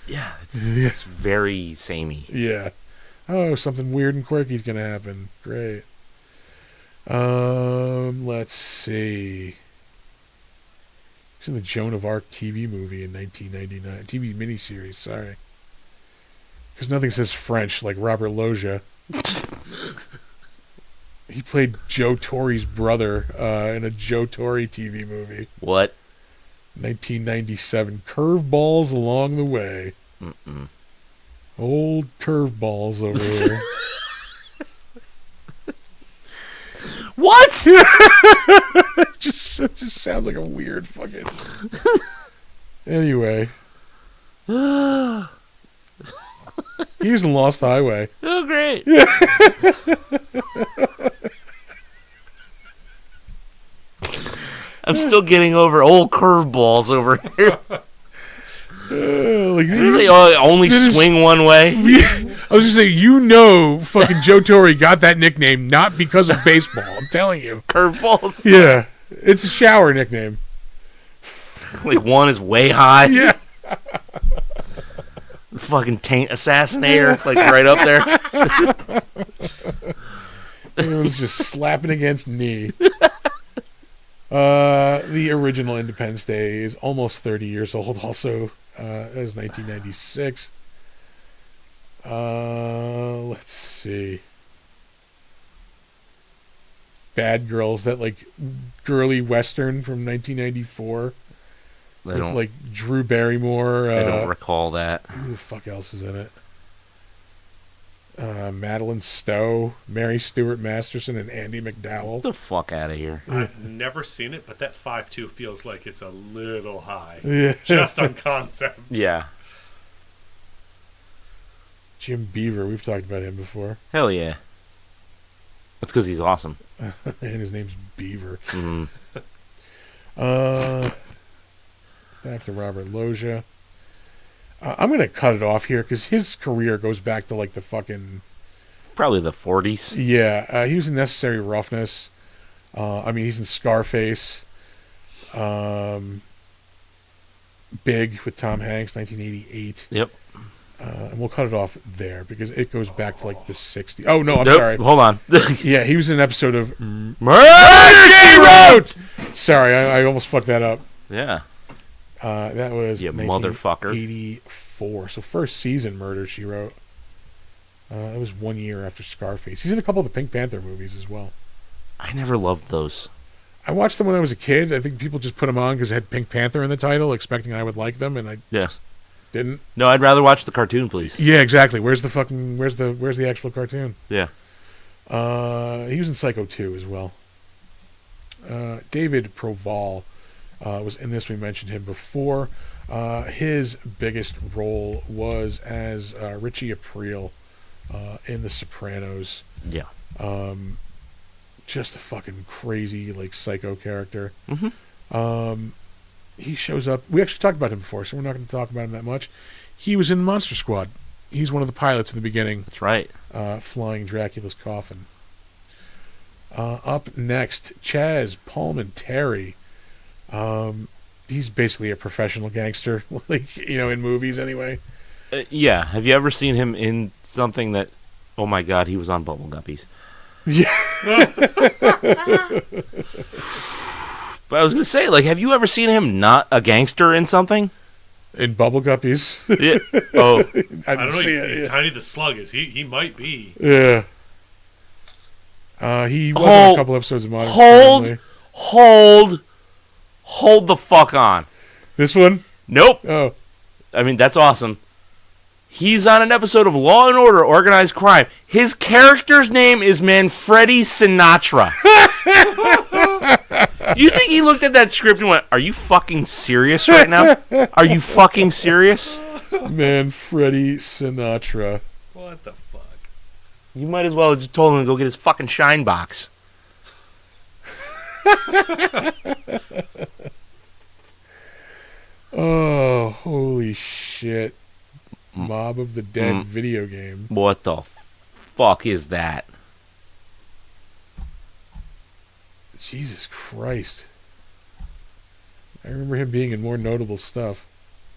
Yeah, it's very samey. Yeah. Oh, something weird and quirky is gonna happen. Great. Let's see. He's in the Joan of Arc TV movie in 1999. TV miniseries, sorry. Because nothing says French like Robert Loggia. He played Joe Torre's brother in a Joe Torre TV movie. What? 1997. Curveballs along the way. Mm-mm. Old curveballs over here. What? It just sounds like a weird fucking. Anyway, he was in Lost Highway. Oh, great. I'm still getting over old curveballs over here. Like, They only swing one way. I was just saying, fucking Joe Torre got that nickname not because of baseball. I'm telling you. Curveballs. Yeah, it's a shower nickname. Like one is way high. Yeah. Fucking taint assassinator, like right up there. It was just slapping against knee. The original Independence Day is almost 30 years old. Also, that was 1996. Let's see. Bad Girls, that like girly western from 1994 I with don't. like Drew Barrymore. I don't recall that. Who the fuck else is in it? Madeline Stowe, Mary Stuart Masterson, and Andy Get McDowell. the fuck out of here. I've never seen it, but that 5'2" feels like it's a little high. Yeah. Just on concept. Yeah. Jim Beaver, we've talked about him before. Hell yeah. That's because he's awesome. And his name's Beaver. Mm. Back to Robert Loggia. I'm going to cut it off here because his career goes back to like the fucking... Probably the 40s. Yeah, he was in Necessary Roughness. I mean, he's in Scarface. Big with Tom Hanks, 1988. Yep. And we'll cut it off there because it goes back to like the 60s. Oh, no, I'm Nope, sorry. Hold on. Yeah, he was in an episode of Murder, She Wrote! Sorry, I almost fucked that up. Yeah. That was You motherfucker. 1984. So first season Murder, She Wrote. It was 1 year after Scarface. He's in a couple of the Pink Panther movies as well. I never loved those. I watched them when I was a kid. I think people just put them on because it had Pink Panther in the title, expecting I would like them, and I just didn't. No, I'd rather watch the cartoon, please. Yeah, exactly. Where's the actual cartoon? Yeah. He was in Psycho 2 as well. David Proval was in this. We mentioned him before. His biggest role was as Richie Aprile in The Sopranos. Yeah. Just a fucking crazy, like, psycho character. Mm-hmm. He shows up. We actually talked about him before, so we're not going to talk about him that much. He was in Monster Squad. He's one of the pilots in the beginning. That's right. Flying Dracula's coffin. Up next, Chaz Palminteri. He's basically a professional gangster, like, in movies anyway. Yeah. Have you ever seen him in something that... Oh, my God, he was on Bubble Guppies. Yeah. But I was going to say, like, have you ever seen him not a gangster in something? In Bubble Guppies. Yeah. Oh. I don't know. see it. He's Yeah. Tiny the Slug. He might be. Yeah. He was in a couple episodes of Modern Family. Hold the fuck on. This one? Nope. Oh. I mean, that's awesome. He's on an episode of Law and Order: Organized Crime. His character's name is Manfredi Sinatra. You think he looked at that script and went, "Are you fucking serious right now? Are you fucking serious?" Manfredi Sinatra. What the fuck? You might as well have just told him to go get his fucking shine box. Oh, holy shit. Mob of the Dead video game. What the fuck is that? Jesus Christ. I remember him being in more notable stuff.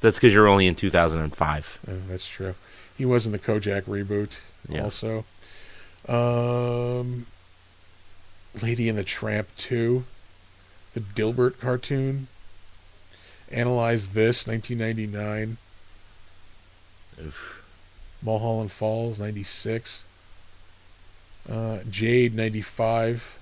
That's because you're only in 2005. Oh, that's true. He was in the Kojak reboot also. Lady and the Tramp 2. The Dilbert cartoon. Analyze This, 1999. Oof. Mulholland Falls, 96. Jade, 95.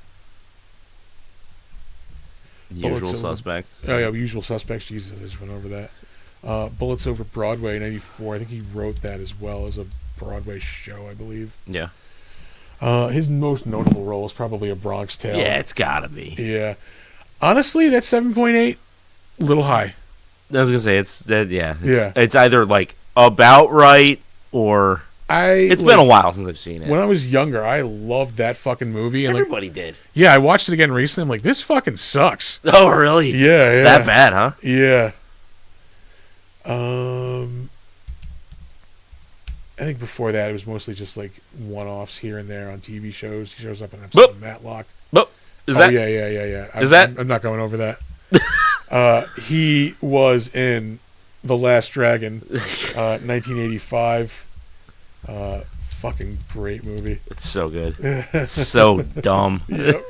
Usual Bullets over- Suspect. Oh, yeah, Usual Suspects. Jesus, I just went over that. Bullets Over Broadway, 94. I think he wrote that as well as a Broadway show, I believe. Yeah. His most notable role is probably A Bronx Tale. Yeah, it's gotta be. Yeah. Honestly, that 7.8, a little high. I was gonna say it's that. Yeah. Yeah. It's either like about right or it's been a while since I've seen it. When I was younger, I loved that fucking movie. And Everybody did. yeah, I watched it again recently. I'm like, this fucking sucks. Oh, really? Yeah, yeah. That bad, huh? Yeah. I think before that, it was mostly just like one-offs here and there on TV shows. He shows up in an episode of Matlock. Is that? Yeah. I'm not going over that. He was in The Last Dragon, 1985. Fucking great movie. It's so good. It's so dumb. Yep.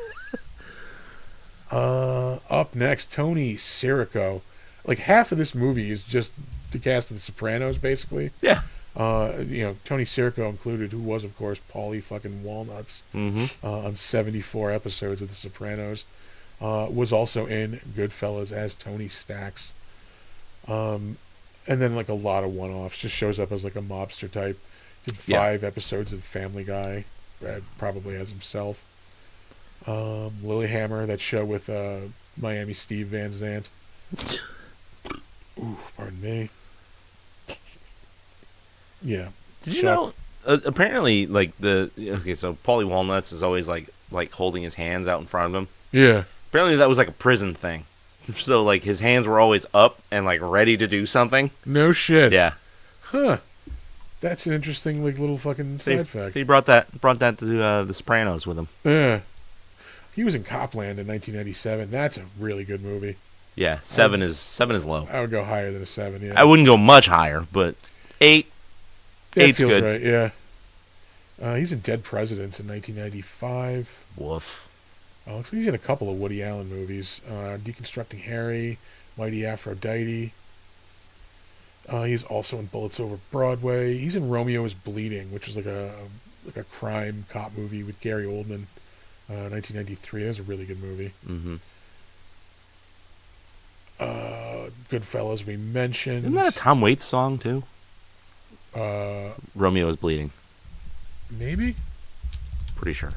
Up next, Tony Sirico. Like half of this movie is just the cast of The Sopranos, basically. Yeah. Tony Sirico included, who was, of course, Paulie fucking Walnuts on 74 episodes of The Sopranos, was also in Goodfellas as Tony Stacks. And then, like, a lot of one-offs. Just shows up as, like, a mobster type. Did 5 episodes of Family Guy, probably as himself. Lilyhammer, that show with Miami Steve Van Zandt. Ooh, pardon me. Yeah. Did you know? Apparently, like so Paulie Walnuts is always like holding his hands out in front of him. Yeah. Apparently, that was like a prison thing. So like his hands were always up and like ready to do something. No shit. Yeah. Huh. That's an interesting like little fucking side fact. So he brought that to The Sopranos with him. Yeah. He was in Copland in 1997. That's a really good movie. Yeah, 7 is low. I would go higher than a 7. Yeah. I wouldn't go much higher, but 8. That 8's feels good. right. Yeah. He's in Dead Presidents in 1995. Woof. Looks like he's in a couple of Woody Allen movies. Deconstructing Harry, Mighty Aphrodite. He's also in Bullets Over Broadway. He's in Romeo is Bleeding, which was like a crime cop movie with Gary Oldman, 1993. That was a really good movie. Mm-hmm. Goodfellas, we mentioned. Isn't that a Tom Waits song too? Romeo is Bleeding. Maybe. Pretty sure.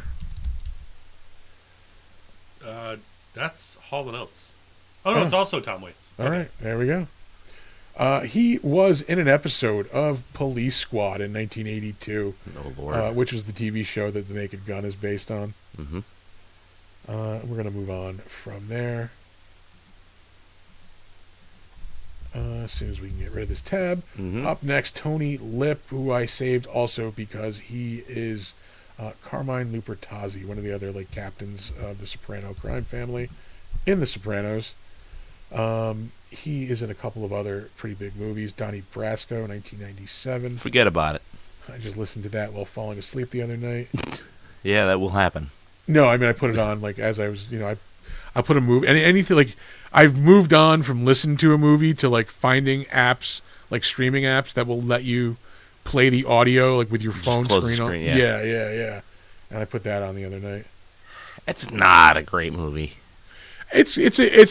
That's Hall & Oates. Oh, no, it's also Tom Waits. All right, there we go. He was in an episode of Police Squad in 1982, Oh, Lord. which was the TV show that The Naked Gun is based on. Mm-hmm. We're going to move on from there. As soon as we can get rid of this tab. Mm-hmm. Up next, Tony Lip, who I saved also because he is Carmine Lupertazzi, one of the other like captains of the Soprano crime family in The Sopranos. He is in a couple of other pretty big movies. Donnie Brasco, 1997. Forget about it. I just listened to that while falling asleep the other night. Yeah, that will happen. No, I mean, I put it on like as I was, I put a movie, anything like, I've moved on from listening to a movie to like finding apps, like streaming apps that will let you play the audio like with your phone close the screen on. screen, yeah. Yeah. And I put that on the other night. It's not a great movie. It's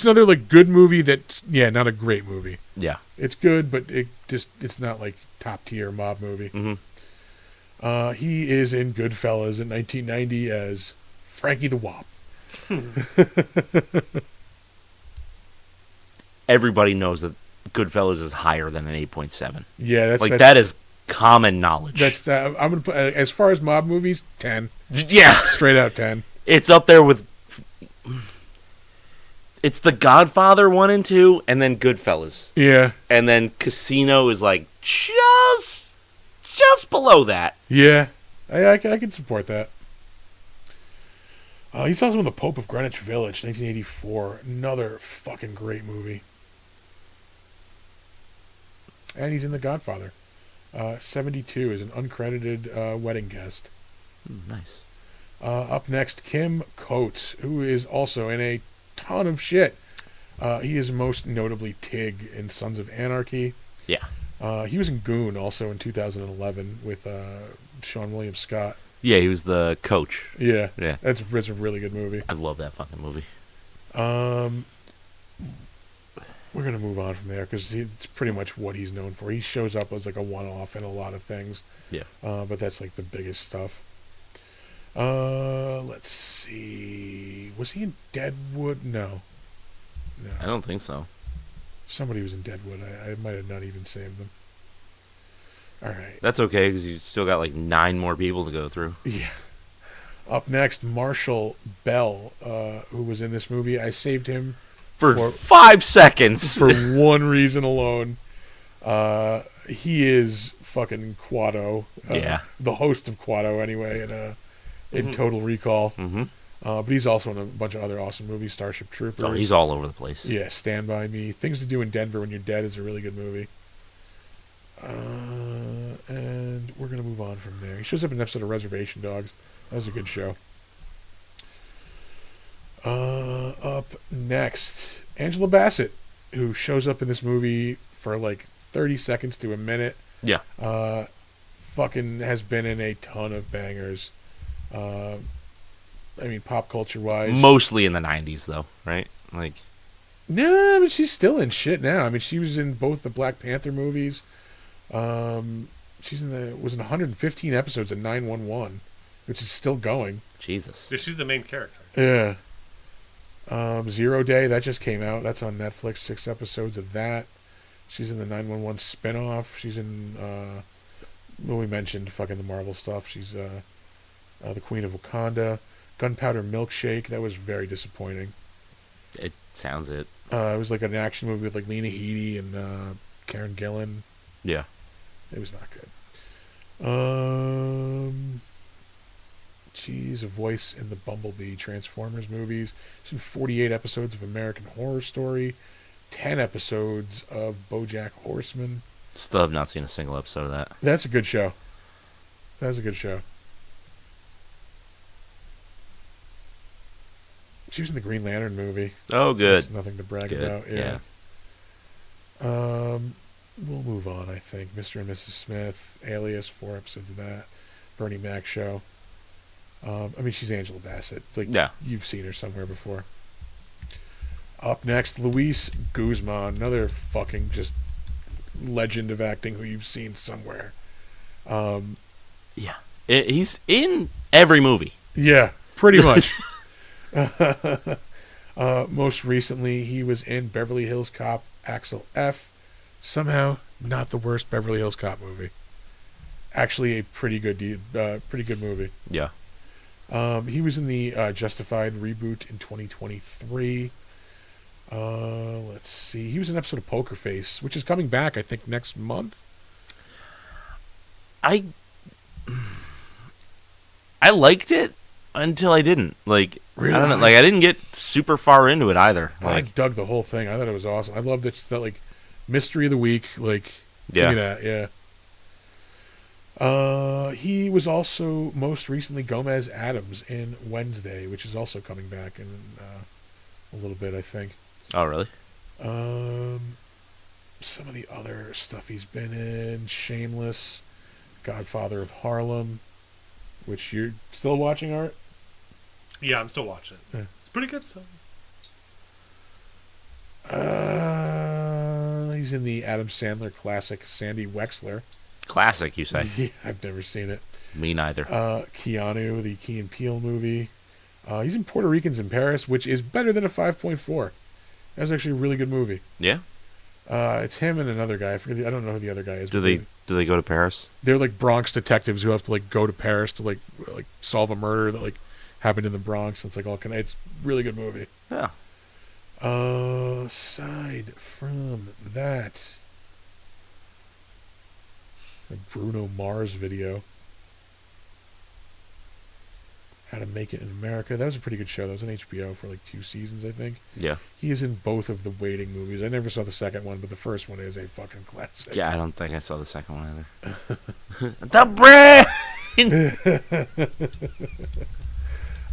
another like good movie that's not a great movie. Yeah. It's good, but it's not like top tier mob movie. Mm-hmm. He is in Goodfellas in 1990 as Frankie the Wop. Everybody knows that Goodfellas is higher than an 8.7. Yeah, that is common knowledge. That's that. I'm gonna put as far as mob movies, 10. Yeah, Straight out 10. it's up there with. It's The Godfather 1 and 2, and then Goodfellas, Yeah, and then Casino is like just below that. yeah. I can support that. He's also in The Pope of Greenwich Village, 1984. Another fucking great movie. And he's in The Godfather. 72 is an uncredited wedding guest. Nice. Up next, Kim Coates, who is also in a ton of shit. He is most notably Tig in Sons of Anarchy. Yeah. He was in Goon also in 2011 with Sean William Scott. Yeah, he was the coach. Yeah. Yeah. It's a really good movie. I love that fucking movie. We're going to move on from there because it's pretty much what he's known for. He shows up as like a one-off in a lot of things. Yeah. But that's like the biggest stuff. Let's see. Was he in Deadwood? No. I don't think so. Somebody was in Deadwood. I might have not even saved them. All right. That's okay because you still got like 9 more people to go through. Yeah. Up next, Marshall Bell, who was in this movie. I saved him For 5 seconds. for one reason alone. He is fucking Quado. Yeah. The host of Quado, anyway, in Total Recall. Mm-hmm. But he's also in a bunch of other awesome movies. Starship Troopers. Oh, he's all over the place. Yeah, Stand By Me. Things to Do in Denver When You're Dead is a really good movie. And we're going to move on from there. He shows up in an episode of Reservation Dogs. That was a good show. Up next, Angela Bassett, who shows up in this movie for like 30 seconds to a minute. Yeah. Fucking has been in a ton of bangers. I mean, pop culture wise, Mostly in the 90s, though, right? Like, no, but she's still in shit now. I mean, she was in both the Black Panther movies. She's was in 115 episodes of 911, which is still going. Jesus. Yeah, she's the main character. Yeah. 0 Day, that just came out. That's on Netflix. 6 episodes of that. She's in the 911 spinoff. She's in, well, we mentioned fucking the Marvel stuff. She's the Queen of Wakanda. Gunpowder Milkshake. That was very disappointing. It sounds it. It was like an action movie with like Lena Headey and Karen Gillan. Yeah. It was not good. She's a voice in the Bumblebee Transformers movies. She's in 48 episodes of American Horror Story, 10 episodes of BoJack Horseman. Still have not seen a single episode of that. That's a good show. That's a good show. She was in the Green Lantern movie. Oh, good. That's nothing to brag Good. about. Yeah. We'll move on, I think. Mr. and Mrs. Smith, Alias, 4 episodes of that. Bernie Mac show. I mean, she's Angela Bassett. Like, Yeah. You've seen her somewhere before. Up next, Luis Guzman, another fucking just legend of acting who you've seen somewhere. Yeah. He's in every movie. Yeah, pretty much. Most recently, he was in Beverly Hills Cop Axel F. Somehow, not the worst Beverly Hills Cop movie. Actually, a pretty good movie. Yeah. He was in the Justified reboot in 2023. Let's see. He was in an episode of Poker Face, which is coming back, I think, next month. I liked it until I didn't. Like, Really? I don't know. Like, I didn't get super far into it either. I Like, dug the whole thing. I thought it was awesome. I loved it. That like mystery of the week. Like, give me that. Yeah. He was also most recently Gomez Adams in Wednesday, which is also coming back in a little bit, I think. oh, really? Some of the other stuff he's been in: Shameless, Godfather of Harlem, which you're still watching, Art. Yeah, I'm still watching. Yeah. It's pretty good stuff. He's in the Adam Sandler classic Sandy Wexler. Classic, you say? Yeah, I've never seen it. Me neither. Keanu, the Key and Peele movie. He's in Puerto Ricans in Paris, which is better than a 5.4. That's actually a really good movie. Yeah? It's him and another guy. I don't know who the other guy is. Do but they go to Paris? They're like Bronx detectives who have to like go to Paris to like solve a murder that like happened in the Bronx. It's like all kind of. It's a really good movie. Yeah. Aside from that, a Bruno Mars video. How to Make It in America. That was a pretty good show. That was on HBO for like 2 seasons, I think. Yeah. He is in both of the Waiting movies. I never saw the second one, but the first one is a fucking classic. Yeah, I don't think I saw the second one either. The brain!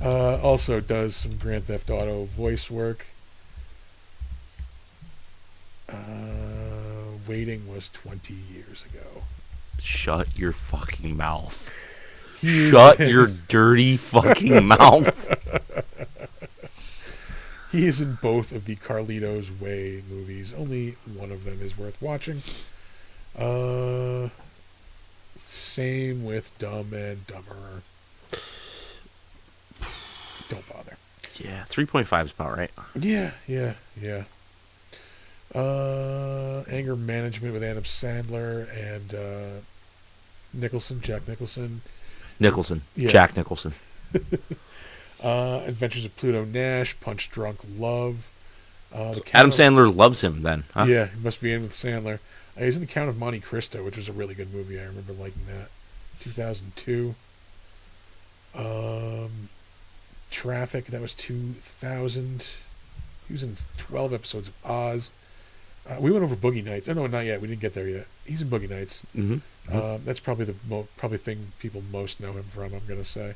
Also does some Grand Theft Auto voice work. Waiting was 20 years ago. Shut your fucking mouth. He Shut your dirty fucking mouth. He is in both of the Carlito's Way movies. Only one of them is worth watching. Same with Dumb and Dumber. Don't bother. Yeah, 3.5 is about right. Yeah. Anger Management with Adam Sandler and Jack Nicholson. Yeah. Jack Nicholson. Adventures of Pluto Nash, Punch Drunk Love. Adam Sandler loves him then, huh? Yeah, he must be in with Sandler. He's in The Count of Monte Cristo, which was a really good movie. I remember liking that. 2002. Traffic, that was 2000. He was in 12 episodes of Oz. We went over Boogie Nights. Oh, no, not yet. We didn't get there yet. He's in Boogie Nights. Mm-hmm. That's probably the thing people most know him from, I'm going to say.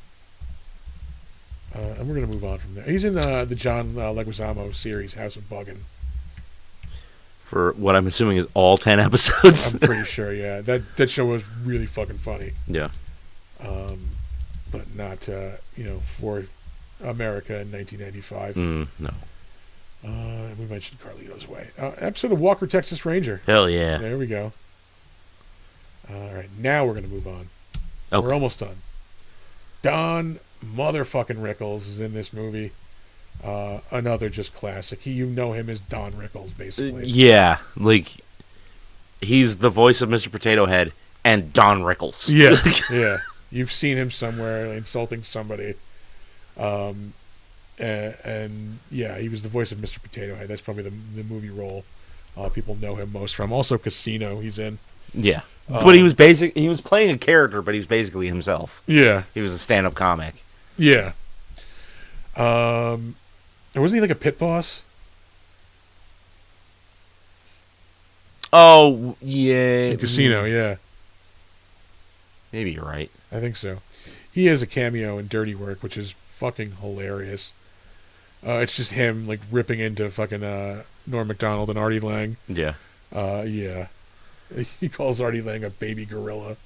And we're going to move on from there. He's in the John Leguizamo series, House of Buggin'. for what I'm assuming is all 10 episodes. I'm pretty sure, yeah. That show was really fucking funny. Yeah. But not, for America in 1995. No. We mentioned Carlito's Way. Episode of Walker, Texas Ranger. Hell yeah. There we go. All right, now we're going to move on. Okay. We're almost done. Don motherfucking Rickles is in this movie. Another just classic. You know him as Don Rickles, basically. Yeah, like he's the voice of Mr. Potato Head and Don Rickles. Yeah, yeah. You've seen him somewhere insulting somebody. And yeah, he was the voice of Mr. Potato Head. That's probably the movie role people know him most from. Also, Casino, he's in. Yeah, but he was playing a character, but he was basically himself. Yeah, he was a stand-up comic. Yeah. Wasn't he like a pit boss? Oh yeah, In Casino, yeah. Maybe you're right. I think so. He has a cameo in Dirty Work, which is fucking hilarious. It's just him like ripping into fucking Norm Macdonald and Artie Lang. Yeah. Yeah. He calls Artie Lang a baby gorilla.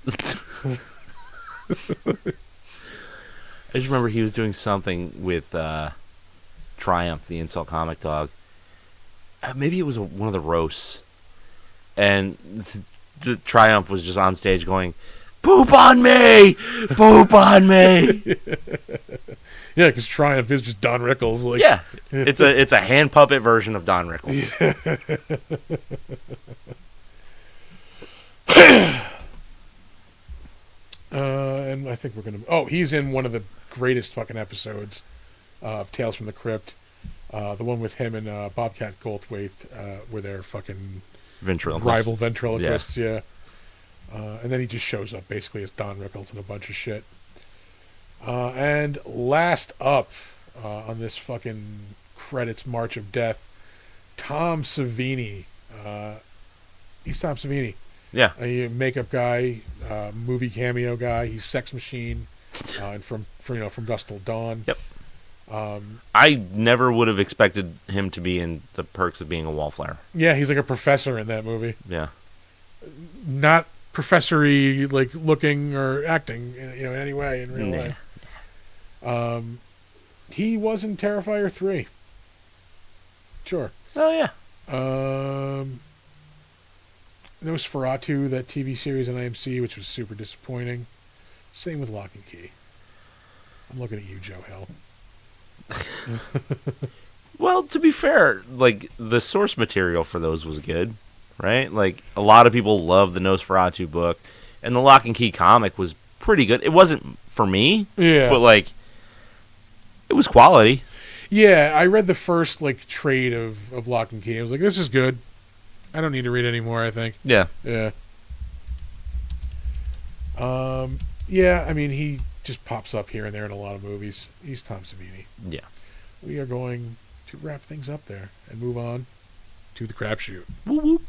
I just remember he was doing something with Triumph, the insult comic dog. Maybe it was one of the roasts. And the Triumph was just on stage going, "Poop on me! Poop on me!" Yeah, because Triumph is just Don Rickles. Like, yeah, it's a hand puppet version of Don Rickles. And I think we're gonna. Oh, he's in one of the greatest fucking episodes of Tales from the Crypt. The one with him and Bobcat Goldthwait, where they're fucking rival ventriloquists. Yeah. And then he just shows up basically as Don Rickles and a bunch of shit. And last up on this fucking credits march of death, Tom Savini. He's Tom Savini. Yeah. A makeup guy, movie cameo guy. He's Sex Machine, and from Dusk Till Dawn. Yep. I never would have expected him to be in The Perks of Being a Wallflower. Yeah, he's like a professor in that movie. Yeah. Not professory like looking or acting, in any way in real life. He was in Terrifier 3. Sure. Oh yeah. Nosferatu, that TV series on AMC, which was super disappointing. Same with Lock and Key. I'm looking at you, Joe Hill. Well, to be fair, like the source material for those was good, right? Like a lot of people love the Nosferatu book, and the Lock and Key comic was pretty good. It wasn't for me, Yeah. but like it was quality. Yeah, I read the first like trade of Lock and Key. I was like, this is good. I don't need to read any more, I think. Yeah. Yeah. Yeah, I mean, he just pops up here and there in a lot of movies. He's Tom Savini. Yeah. We are going to wrap things up there and move on to the crapshoot. Woo woo.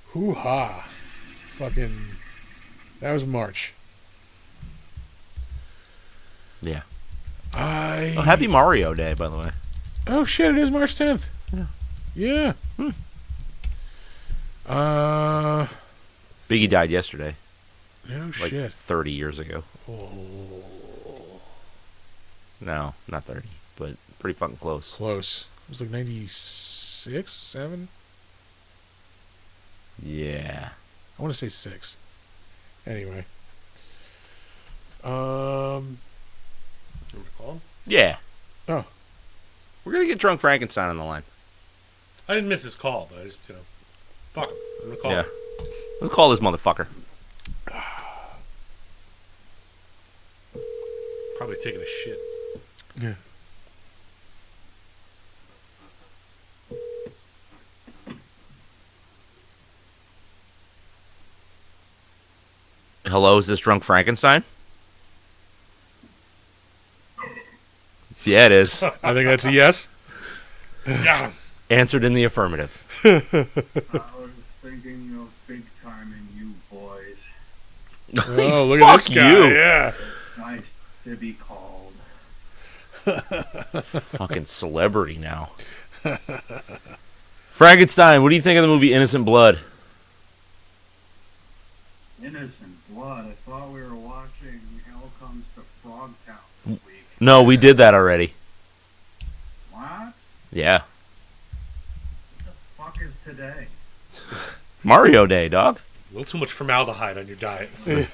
Hoo-ha. Fucking... That was March. Yeah. Oh, Happy Mario Day, by the way. Oh, shit, it is March 10th. Yeah. Yeah. Biggie died yesterday. No Like shit. 30 years ago. Oh. No, not 30, but pretty fucking close. Close. It was like 96, 7? Yeah. I want to say 6. Anyway. Remember to call? Yeah. Oh. We're going to get Drunk Frankenstein on the line. I didn't miss his call, but I just, fuck him. I'm gonna call Yeah. him. Let's call this motherfucker. Probably taking a shit. Yeah. Hello, is this Drunk Frankenstein? Yeah, it is. I think that's a yes. Yeah. Answered in the affirmative. I was thinking of big timing you boys. Oh, look Fuck at this guy. you. Yeah. Nice to be called. Fucking celebrity now. Frankenstein, what do you think of the movie Innocent Blood? Innocent Blood. I thought we were watching Hell Comes to Frogtown this week. No, we did that already. What? Yeah. What the fuck is today? Mario Day, dog. A little too much formaldehyde on your diet. The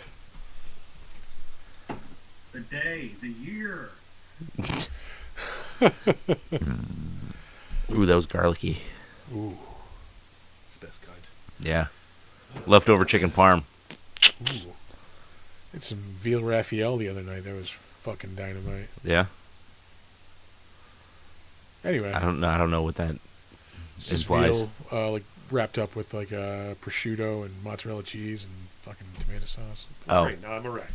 day, the year. Ooh, that was garlicky. Ooh. It's the best kind. Yeah. Leftover chicken parm. Ooh. Had some veal Raphael the other night. That was fucking dynamite. Yeah. Anyway, I don't know what that it's just implies. veal, like wrapped up with like prosciutto and mozzarella cheese and fucking tomato sauce. Oh. Great, now I'm erect.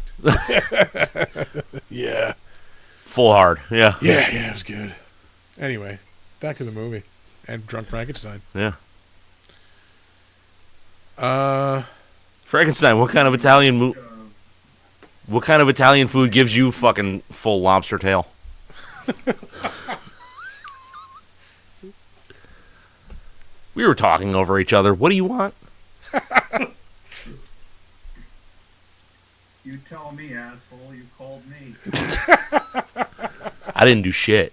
Yeah. Full hard. Yeah. Yeah, it was good. Anyway, back to the movie and Drunk Frankenstein. Yeah. Uh, Frankenstein, what kind of Italian food gives you fucking full lobster tail? We were talking over each other. What do you want? You tell me, asshole. You called me. I didn't do shit.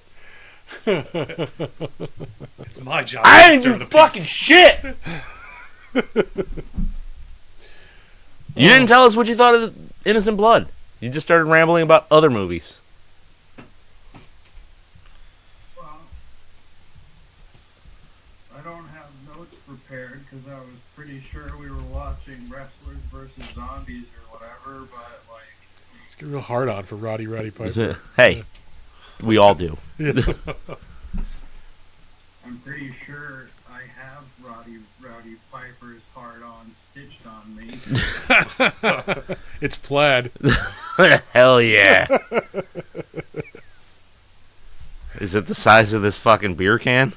It's my job. I to didn't stir do the fucking peace. shit. You didn't tell us what you thought of Innocent Blood. You just started rambling about other movies. Well, I don't have notes prepared because I was pretty sure we were watching Wrestlers versus Zombies or whatever, but like, let's get real hard on for Roddy Piper. Hey, we all do. I'm pretty sure I have Rowdy Piper's hard on stitched on me. It's plaid. Hell yeah. Is it the size of this fucking beer can?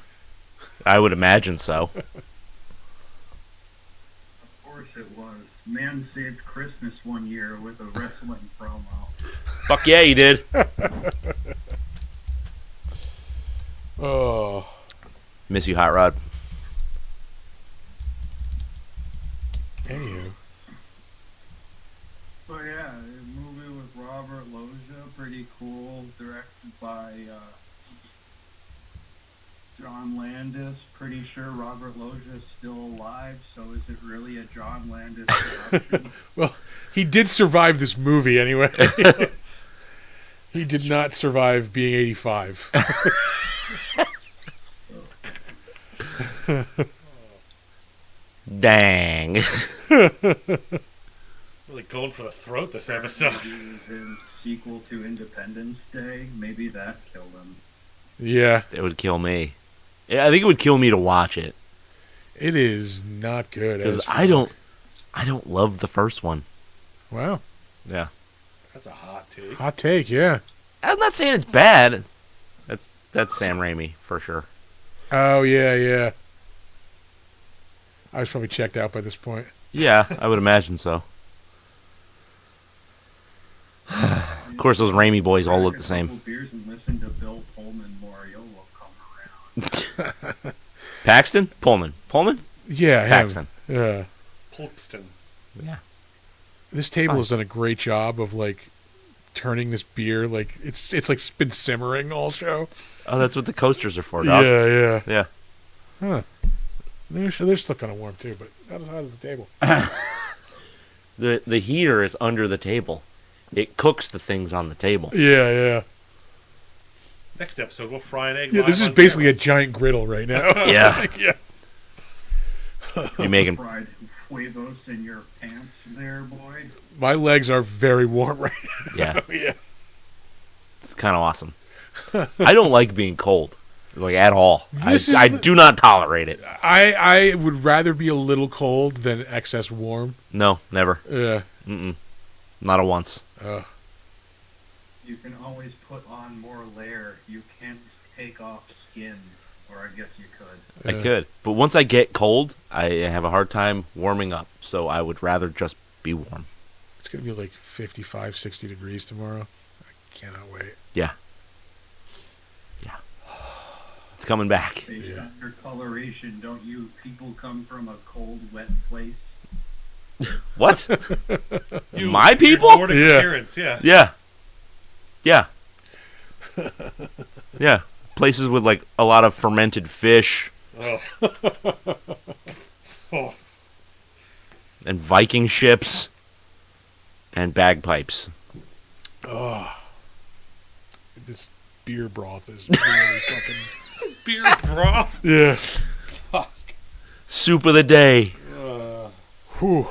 I would imagine so. Of course it was. Man saved Christmas one year with a wrestling promo. Fuck yeah, you did. Oh, Miss you, Hot Rod. anywho. So yeah, a movie with Robert Loggia, pretty cool, directed by John Landis. Pretty sure Robert Loggia is still alive, so is it really a John Landis production? Well, he did survive this movie anyway. He did not survive being 85. Dang. Really going for the throat this episode. Maybe his sequel to Independence Day, maybe that killed him. Yeah, It would kill me. Yeah, I think it would kill me to watch it. it is not good. Because as I fuck. don't love the first one. Wow, Yeah. That's a hot take. hot take. Yeah. I'm not saying it's bad. That's Sam Raimi, for sure. Oh yeah. I was probably checked out by this point. Yeah, I would imagine so. Of course, those Raimi boys all look the Drink a same. couple beers and listen to Bill Pullman more. You'll come around. Paxton? Pullman? Yeah, him. Paxton. Yeah. Polkston. Yeah. This table fine. has done a great job of like turning this beer like it's like been simmering all show. Oh, that's what the coasters are for, dog. Yeah. Yeah. Huh. They're still kind of warm too, but not as hot as the table. The heater is under the table. It cooks the things on the table. Yeah. Next episode, we'll fry an egg. Yeah, live this is on basically camera. a giant griddle right now. Yeah. Like, yeah. You making Fried huevos in your pants there, Boyd. My legs are very warm right yeah. now. Yeah. It's kind of awesome. I don't like being cold, like at all. This I is- do not tolerate it. I would rather be a little cold than excess warm. No, never. Yeah. Mm-mm. Not a once. You can always put on more layer. You can't take off skin, or I guess you could. I could, but once I get cold, I have a hard time warming up. So I would rather just be warm. It's going to be like 55, 60 degrees tomorrow. I cannot wait. Yeah. It's coming back. Based on your coloration, don't you people come from a cold, wet place? What? You, My your people? Nordic Yeah. appearance, yeah. Yeah. Yeah. Yeah. Places with like a lot of fermented fish Oh. Oh. and Viking ships and bagpipes. This beer broth is really fucking. Beer broth. Yeah. Fuck. Soup of the day. Whew.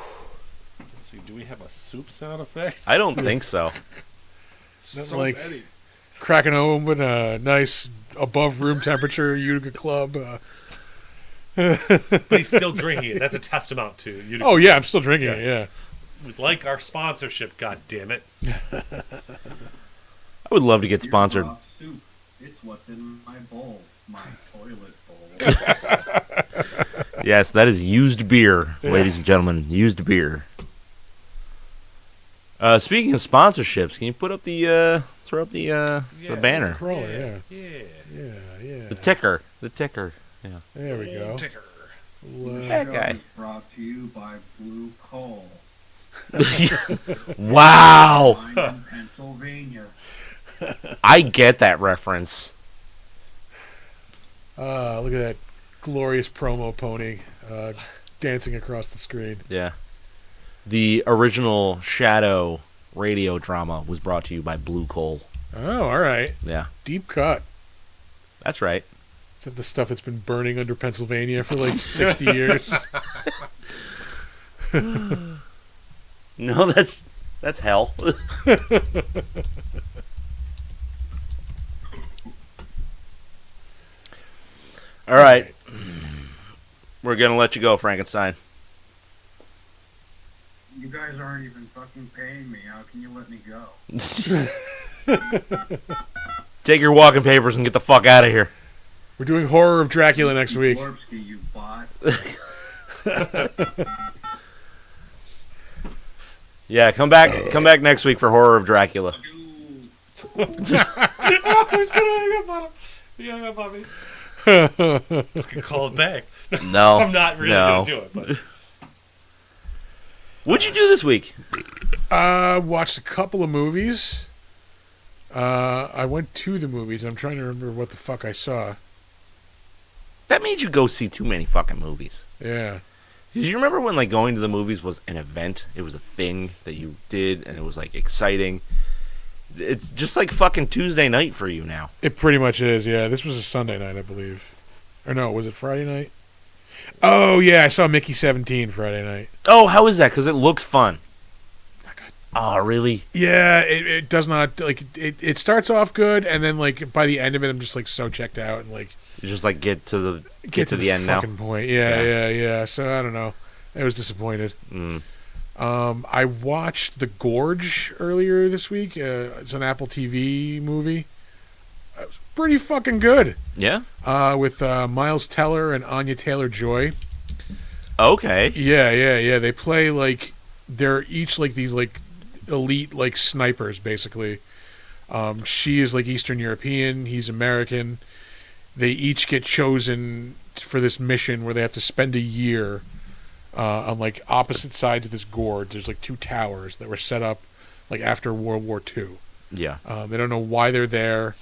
Let's see, do we have a soup sound effect? I don't think so. So like- many. Cracking open a nice above room temperature Utica Club. But he's still drinking it. That's a testament to you. Oh yeah, I'm still drinking it. Yeah. We'd like our sponsorship, god damn it. I would love to get Beer sponsored. broth soup. It's what's in my bowl. My toilet bowl. Yes, that is used beer, ladies and gentlemen. Used beer. Speaking of sponsorships, can you put up the throw up the banner, Crawler, yeah. Yeah. Yeah. the ticker, Yeah. There we go. Ticker. That Show guy. is brought to you by Blue Coal. Wow, I'm in Pennsylvania. I get that reference. Look at that glorious promo pony dancing across the screen. Yeah. The original Shadow radio drama was brought to you by Blue Coal. Oh, all right. Yeah, Deep cut. that's right. Is that the stuff that's been burning under Pennsylvania for like 60 years? No, that's hell. All right. We're going to let you go, Frankenstein. You guys aren't even fucking paying me. How can you let me go? Take your walking papers and get the fuck out of here. We're doing Horror of Dracula next week. Gorpsky, you bot. Yeah, come back next week for Horror of Dracula. I was gonna hang up on him. You hung up on me. I can call it back. No. I'm not really no. gonna do it, but What'd you do this week? Watched a couple of movies. I went to the movies. I'm trying to remember what the fuck I saw. That made you go see too many fucking movies. Yeah. Because you remember when like going to the movies was an event? It was a thing that you did, and it was like exciting. It's just like fucking Tuesday night for you now. It pretty much is, yeah. This was a Sunday night, I believe. Or no, was it Friday night? Oh, yeah, I saw Mickey 17 Friday night. Oh, how is that? Because it looks fun. Not good. Oh, really? Yeah, it does not, like, it starts off good, and then, like, by the end of it, I'm just, like, so checked out, and, like... You just like get to the end now. fucking point. Yeah. So, I don't know. I was disappointed. Mm. I watched The Gorge earlier this week. It's an Apple TV movie. It was pretty fucking good. Yeah. With Miles Teller and Anya Taylor-Joy. Okay. Yeah. They play like they're each like these like elite like snipers basically. She is like Eastern European. He's American. They each get chosen for this mission where they have to spend a year on like opposite sides of this gorge. There's like two towers that were set up like after World War II. Yeah. They don't know why they're there.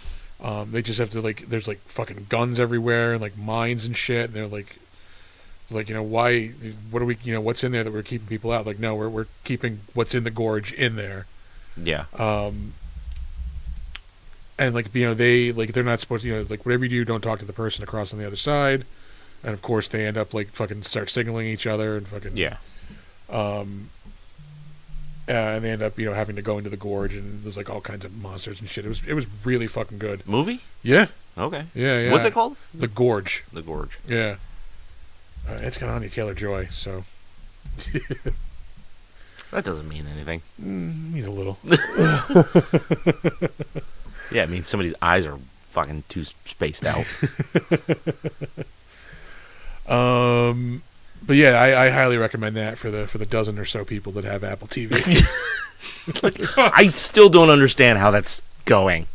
They just have to like. There's like fucking guns everywhere and like mines and shit. And they're like you know why? What are we? You know what's in there that we're keeping people out? Like no, we're keeping what's in the gorge in there. Yeah. And like you know they're not supposed to like whatever you do, don't talk to the person across on the other side. And of course they end up like fucking start signaling each other and fucking Yeah. and they end up having to go into the gorge and there's like all kinds of monsters and shit. It was really fucking good. Movie? Yeah. Okay. Yeah. What's it called? The Gorge. The Gorge. Yeah. It's got Anya Taylor-Joy, so That doesn't mean anything. means a little. Yeah, it means somebody's eyes are fucking too spaced out. But yeah, I highly recommend that for the dozen or so people that have Apple TV. I still don't understand how that's going.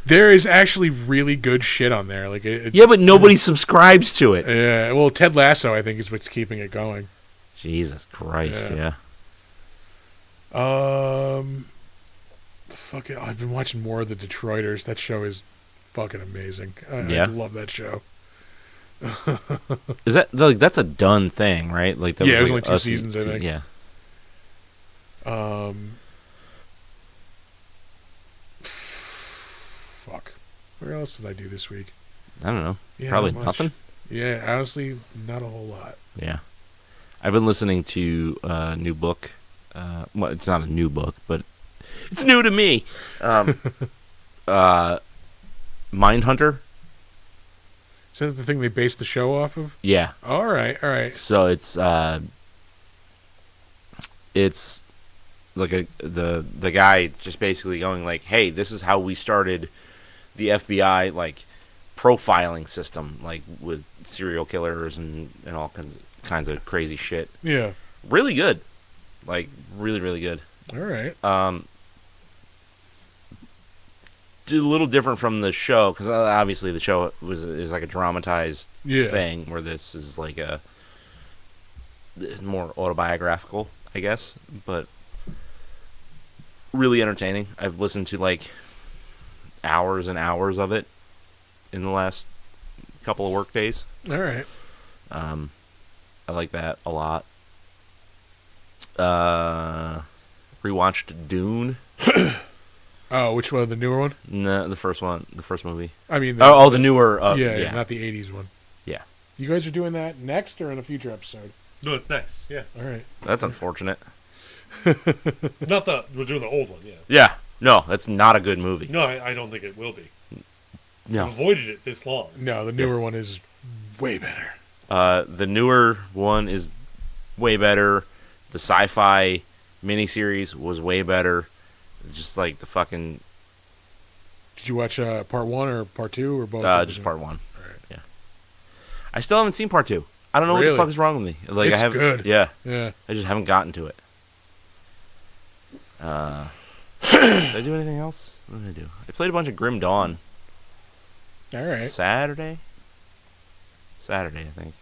There is actually really good shit on there. Like Yeah, but nobody subscribes to it. Yeah, well, Ted Lasso, I think, is what's keeping it going. Jesus Christ, Yeah. yeah. Fucking, I've been watching more of the Detroiters. That show is fucking amazing. I Yeah. love that show. Is that like that's a done thing, right? Like that Yeah, it was like only 2 seasons, I think. Yeah. Fuck. Where else did I do this week? I don't know. Yeah, Probably not much. nothing. Yeah, honestly, not a whole lot. Yeah. I've been listening to a new book. Well, it's not a new book, but it's new to me. Mindhunter. Is that the thing they based the show off of? Yeah. All right. So it's like the guy just basically going like, hey, this is how we started the FBI like profiling system, like with serial killers and all kinds of crazy shit. Yeah. Really good, like really really good. All right. Did a little different from the show because obviously the show is like a dramatized thing, where this is like it's more autobiographical, I guess, but really entertaining. I've listened to like hours and hours of it in the last couple of work days. All right. I like that a lot. Rewatched Dune. Oh, which one? The newer one? No, the first one, the first movie. I mean, the newer. yeah, not the '80s one. Yeah. You guys are doing that next or in a future episode? No, it's next. Yeah. All right. That's unfortunate. Not we're doing the old one. Yeah. Yeah. No, that's not a good movie. No, I don't think it will be. No. I've avoided it this long. No, the newer one is way better. The newer one is way better. The sci-fi miniseries was way better. Just like the fucking. Did you watch part 1 or part 2 or both? Just part 1. All right. Yeah. I still haven't seen part 2. I don't know what Really? the fuck is wrong with me. Like It's I haven't. good. Yeah. Yeah. I just haven't gotten to it. Did I do anything else? What did I do? I played a bunch of Grim Dawn. All right. Saturday, I think.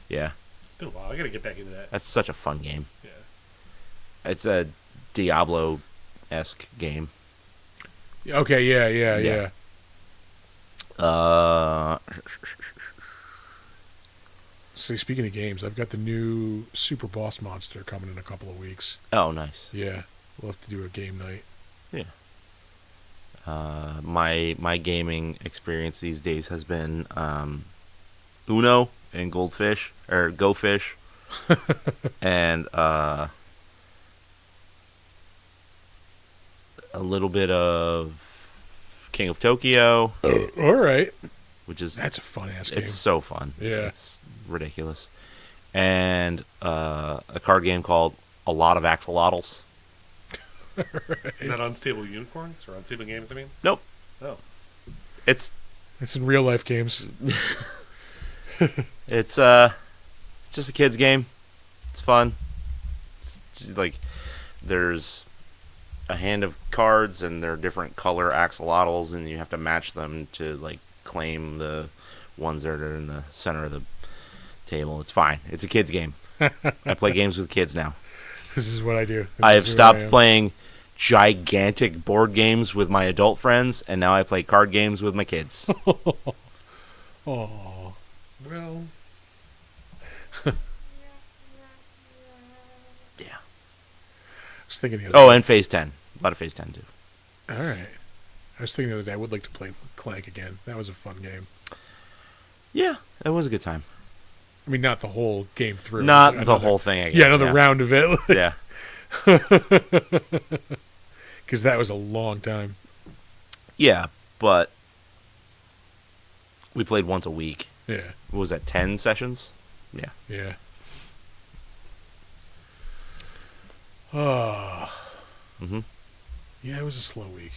Yeah. It's been a while. I gotta get back into that. That's such a fun game. Yeah. It's a Diablo-esque game. Okay. Yeah. Yeah. See, speaking of games, I've got the new Super Boss Monster coming in a couple of weeks. Oh, nice. Yeah. We'll have to do a game night. Yeah. My gaming experience these days has been Uno and Goldfish or Go Fish, and a little bit of King of Tokyo, All right. which is That's a fun ass game. it's so fun. Yeah. It's ridiculous, and a card game called A Lot of Axolotls. Is that Unstable Unicorns or Unstable Games? I mean. Nope. Oh. It's It's in real life games. It's just a kid's game. It's fun. It's just like there's a hand of cards and they're different color axolotls and you have to match them to like claim the ones that are in the center of the table. It's fine. It's a kid's game. I play games with kids now. This is what I do. I have This is who stopped am. playing gigantic board games with my adult friends and now I play card games with my kids. Oh. Well. Yeah. I was thinking the other day. And Phase 10. A lot of Phase 10 too. All right. I was thinking the other day I would like to play Clank again. That was a fun game. Yeah, it was a good time. I mean, not the whole game through. Not but the whole thing again. Yeah, another round of it. Yeah. Because that was a long time. Yeah, but we played once a week. Yeah. What was that, 10 sessions? Yeah. Yeah. Oh. Mm-hmm. Yeah, it was a slow week.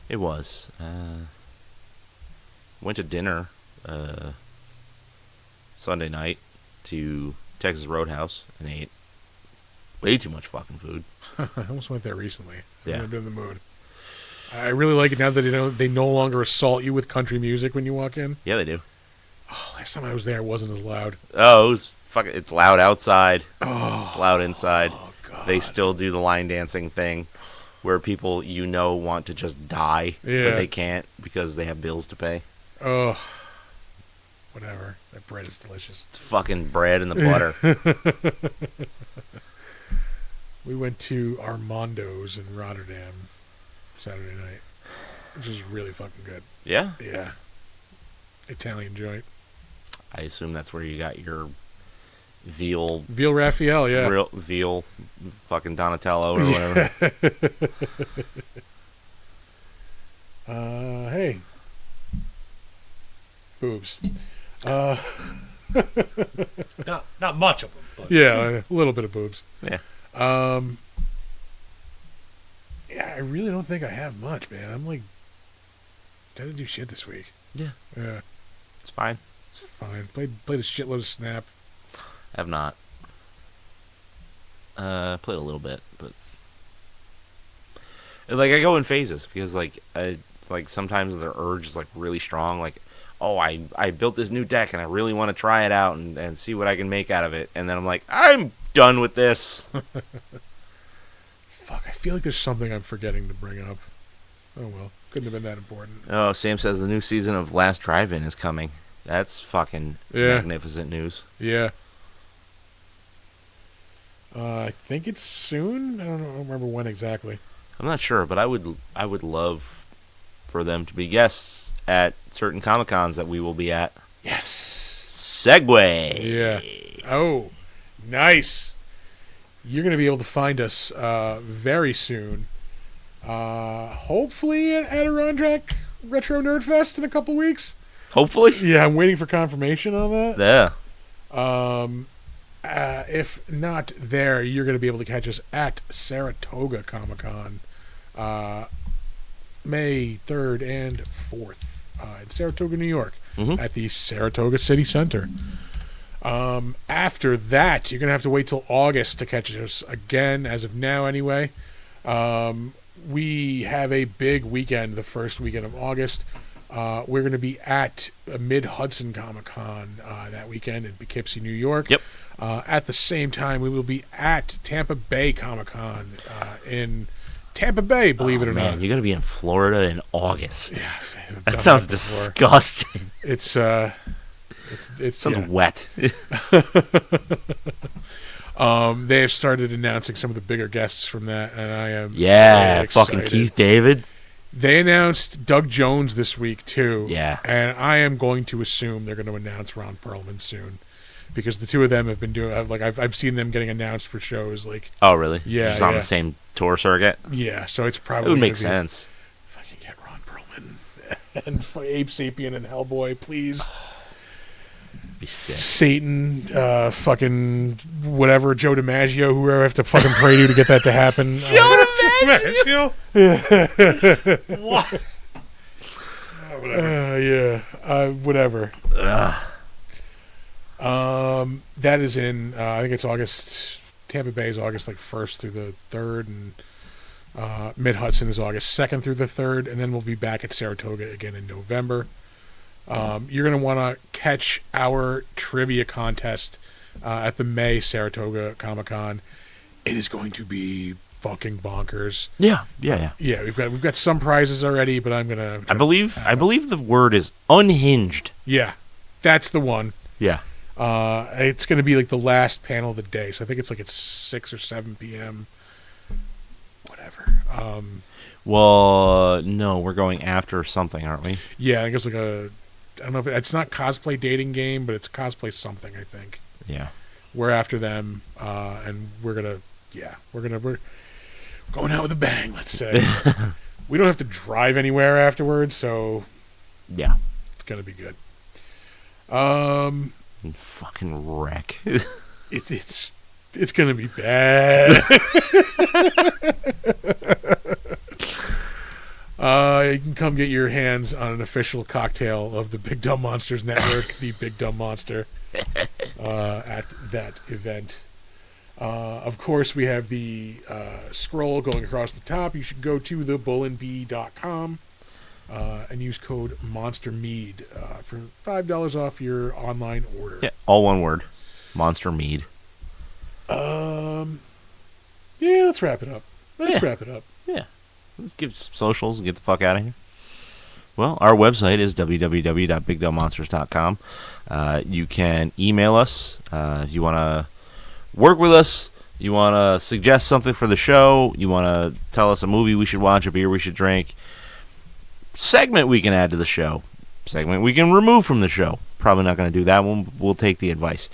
It was. Went to dinner Sunday night to Texas Roadhouse and ate way too much fucking food. I almost went there recently. Yeah. I've been in the mood. I really like it now that they no longer assault you with country music when you walk in. Yeah, they do. Oh, last time I was there, it wasn't as loud. Oh, it was fucking. It's loud outside. Oh, It's loud inside. oh God. They still do the line dancing thing, where people want to just die, Yeah. but they can't because they have bills to pay. Oh, whatever. That bread is delicious. It's fucking bread and the butter. We went to Armando's in Rotterdam Saturday night, which was really fucking good. Yeah, Yeah. Italian joint. I assume that's where you got your veal, Veal Raphael, yeah. real veal, fucking Donatello or whatever. Hey. Boobs. Not much of them, but Yeah, a little bit of boobs. Yeah. Yeah, I really don't think I have much, man. I'm like, didn't do shit this week. Yeah. Yeah, It's fine. it's fine. Played a shitload of Snap. I have not. Played a little bit, but like I go in phases because like sometimes the urge is like really strong. Like, oh, I built this new deck and I really want to try it out and see what I can make out of it. And then I'm like, I'm done with this. Fuck, I feel like there's something I'm forgetting to bring up. Oh well, couldn't have been that important. Oh, Sam says the new season of Last Drive-In is coming. That's fucking magnificent news. Yeah. I think it's soon. I don't remember when exactly. I'm not sure, but I would love for them to be guests at certain Comic-Cons that we will be at. Yes. Segway. Yeah. Oh, nice. You're going to be able to find us very soon. Hopefully at Adirondack Retro Nerd Fest in a couple weeks. Hopefully. Yeah, I'm waiting for confirmation on that. Yeah. If not there, you're going to be able to catch us at Saratoga Comic Con May 3rd and 4th in Saratoga, New York, at the Saratoga City Center. After that, you're going to have to wait till August to catch us again, as of now anyway. We have a big weekend, the first weekend of August. We're going to be at Mid-Hudson Comic Con that weekend in Poughkeepsie, New York. Yep. At the same time, we will be at Tampa Bay Comic Con in Tampa Bay, believe it or Man, not. you're gonna be in Florida in August. Yeah, I've done That sounds before. disgusting. It's Sounds yeah. wet. They have started announcing some of the bigger guests from that, and I am Yeah, very fucking excited. Keith David. They announced Doug Jones this week too. Yeah. and I am going to assume they're going to announce Ron Perlman soon, because the two of them have been doing. I've seen them getting announced for shows. Like, Oh, really? Yeah, Just on yeah. the same tour circuit. yeah, so it's It probably would make gonna be- sense. If I can get Ron Perlman and Ape Sapien and Hellboy, please. Be sick. Satan, fucking whatever, Joe DiMaggio, whoever I have to fucking pray to get that to happen. What? Oh, whatever. Whatever. Ugh. That is in, I think it's August. Tampa Bay is August 1st through the 3rd, and Mid-Hudson is August 2nd through the 3rd, and then we'll be back at Saratoga again in November. You're going to want to catch our trivia contest at the May Saratoga Comic-Con. It is going to be fucking bonkers. Yeah. Yeah, we've got some prizes already, but I'm gonna. I believe the word is unhinged. Yeah, that's the one. Yeah. It's gonna be like the last panel of the day, so I think it's like at 6 or 7 p.m. Whatever. Well, no, we're going after something, aren't we? Yeah, I think it's like I don't know if it's not cosplay dating game, but it's cosplay something. I think Yeah. we're after them, and we're going out with a bang. Let's say we don't have to drive anywhere afterwards, so Yeah. it's gonna be good. And fucking wreck. It's gonna be bad. You can come get your hands on an official cocktail of the Big Dumb Monsters Network, the Big Dumb Monster, at that event. Of course, we have the scroll going across the top. You should go to thebullandbee.com and use code MonsterMead for $5 off your online order. Yeah, all one word. Monster Mead. Yeah, let's wrap it up. Yeah. Wrap it up. Yeah. Let's give some socials and get the fuck out of here. Well, our website is www.bigdumbmonsters.com. You can email us if you want to work with us, you want to suggest something for the show, you want to tell us a movie we should watch, a beer we should drink, segment we can add to the show, segment we can remove from the show. Probably not going to do that one. We'll take the advice.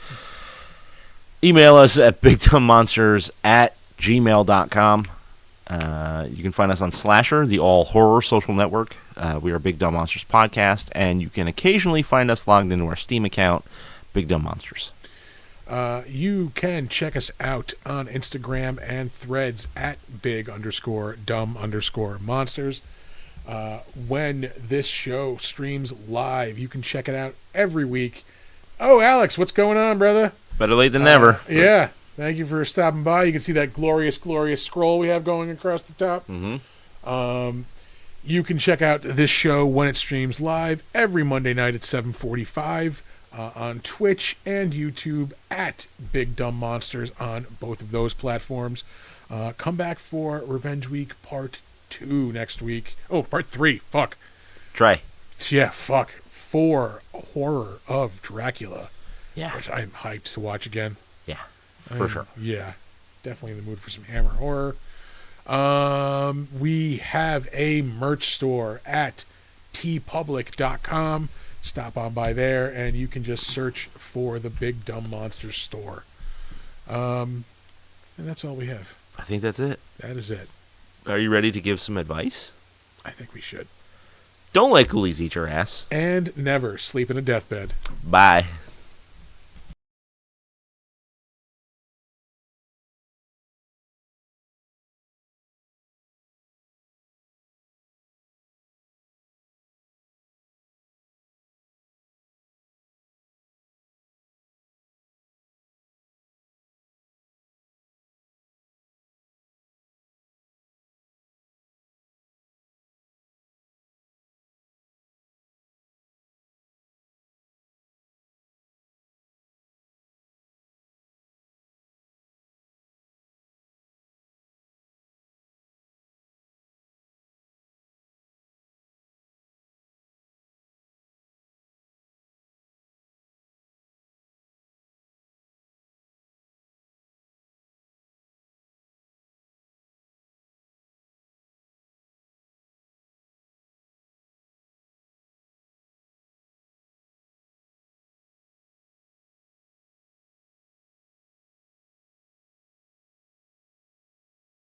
Email us at bigdumbmonsters@gmail.com. You can find us on Slasher, the all-horror social network. We are Big Dumb Monsters Podcast, and you can occasionally find us logged into our Steam account, Big Dumb Monsters. You can check us out on Instagram and Threads at big_dumb_monsters. When this show streams live, you can check it out every week. Oh, Alex, what's going on, brother? Better late than never. Yeah. Thank you for stopping by. You can see that glorious, glorious scroll we have going across the top. Mm-hmm. You can check out this show when it streams live every Monday night at 7:45 on Twitch and YouTube at Big Dumb Monsters on both of those platforms. Come back for Revenge Week Part 2 next week. Oh, Part 3. Fuck. Try. Yeah, fuck. 4, Horror of Dracula. Yeah. Which I'm hyped to watch again. Yeah, for sure. Yeah, definitely in the mood for some Hammer horror. We have a merch store at tpublic.com. Stop on by there, and you can just search for the Big Dumb Monsters store. And that's all we have. I think that's it. That is it. Are you ready to give some advice? I think we should. Don't let ghoulies eat your ass. And never sleep in a deathbed. Bye.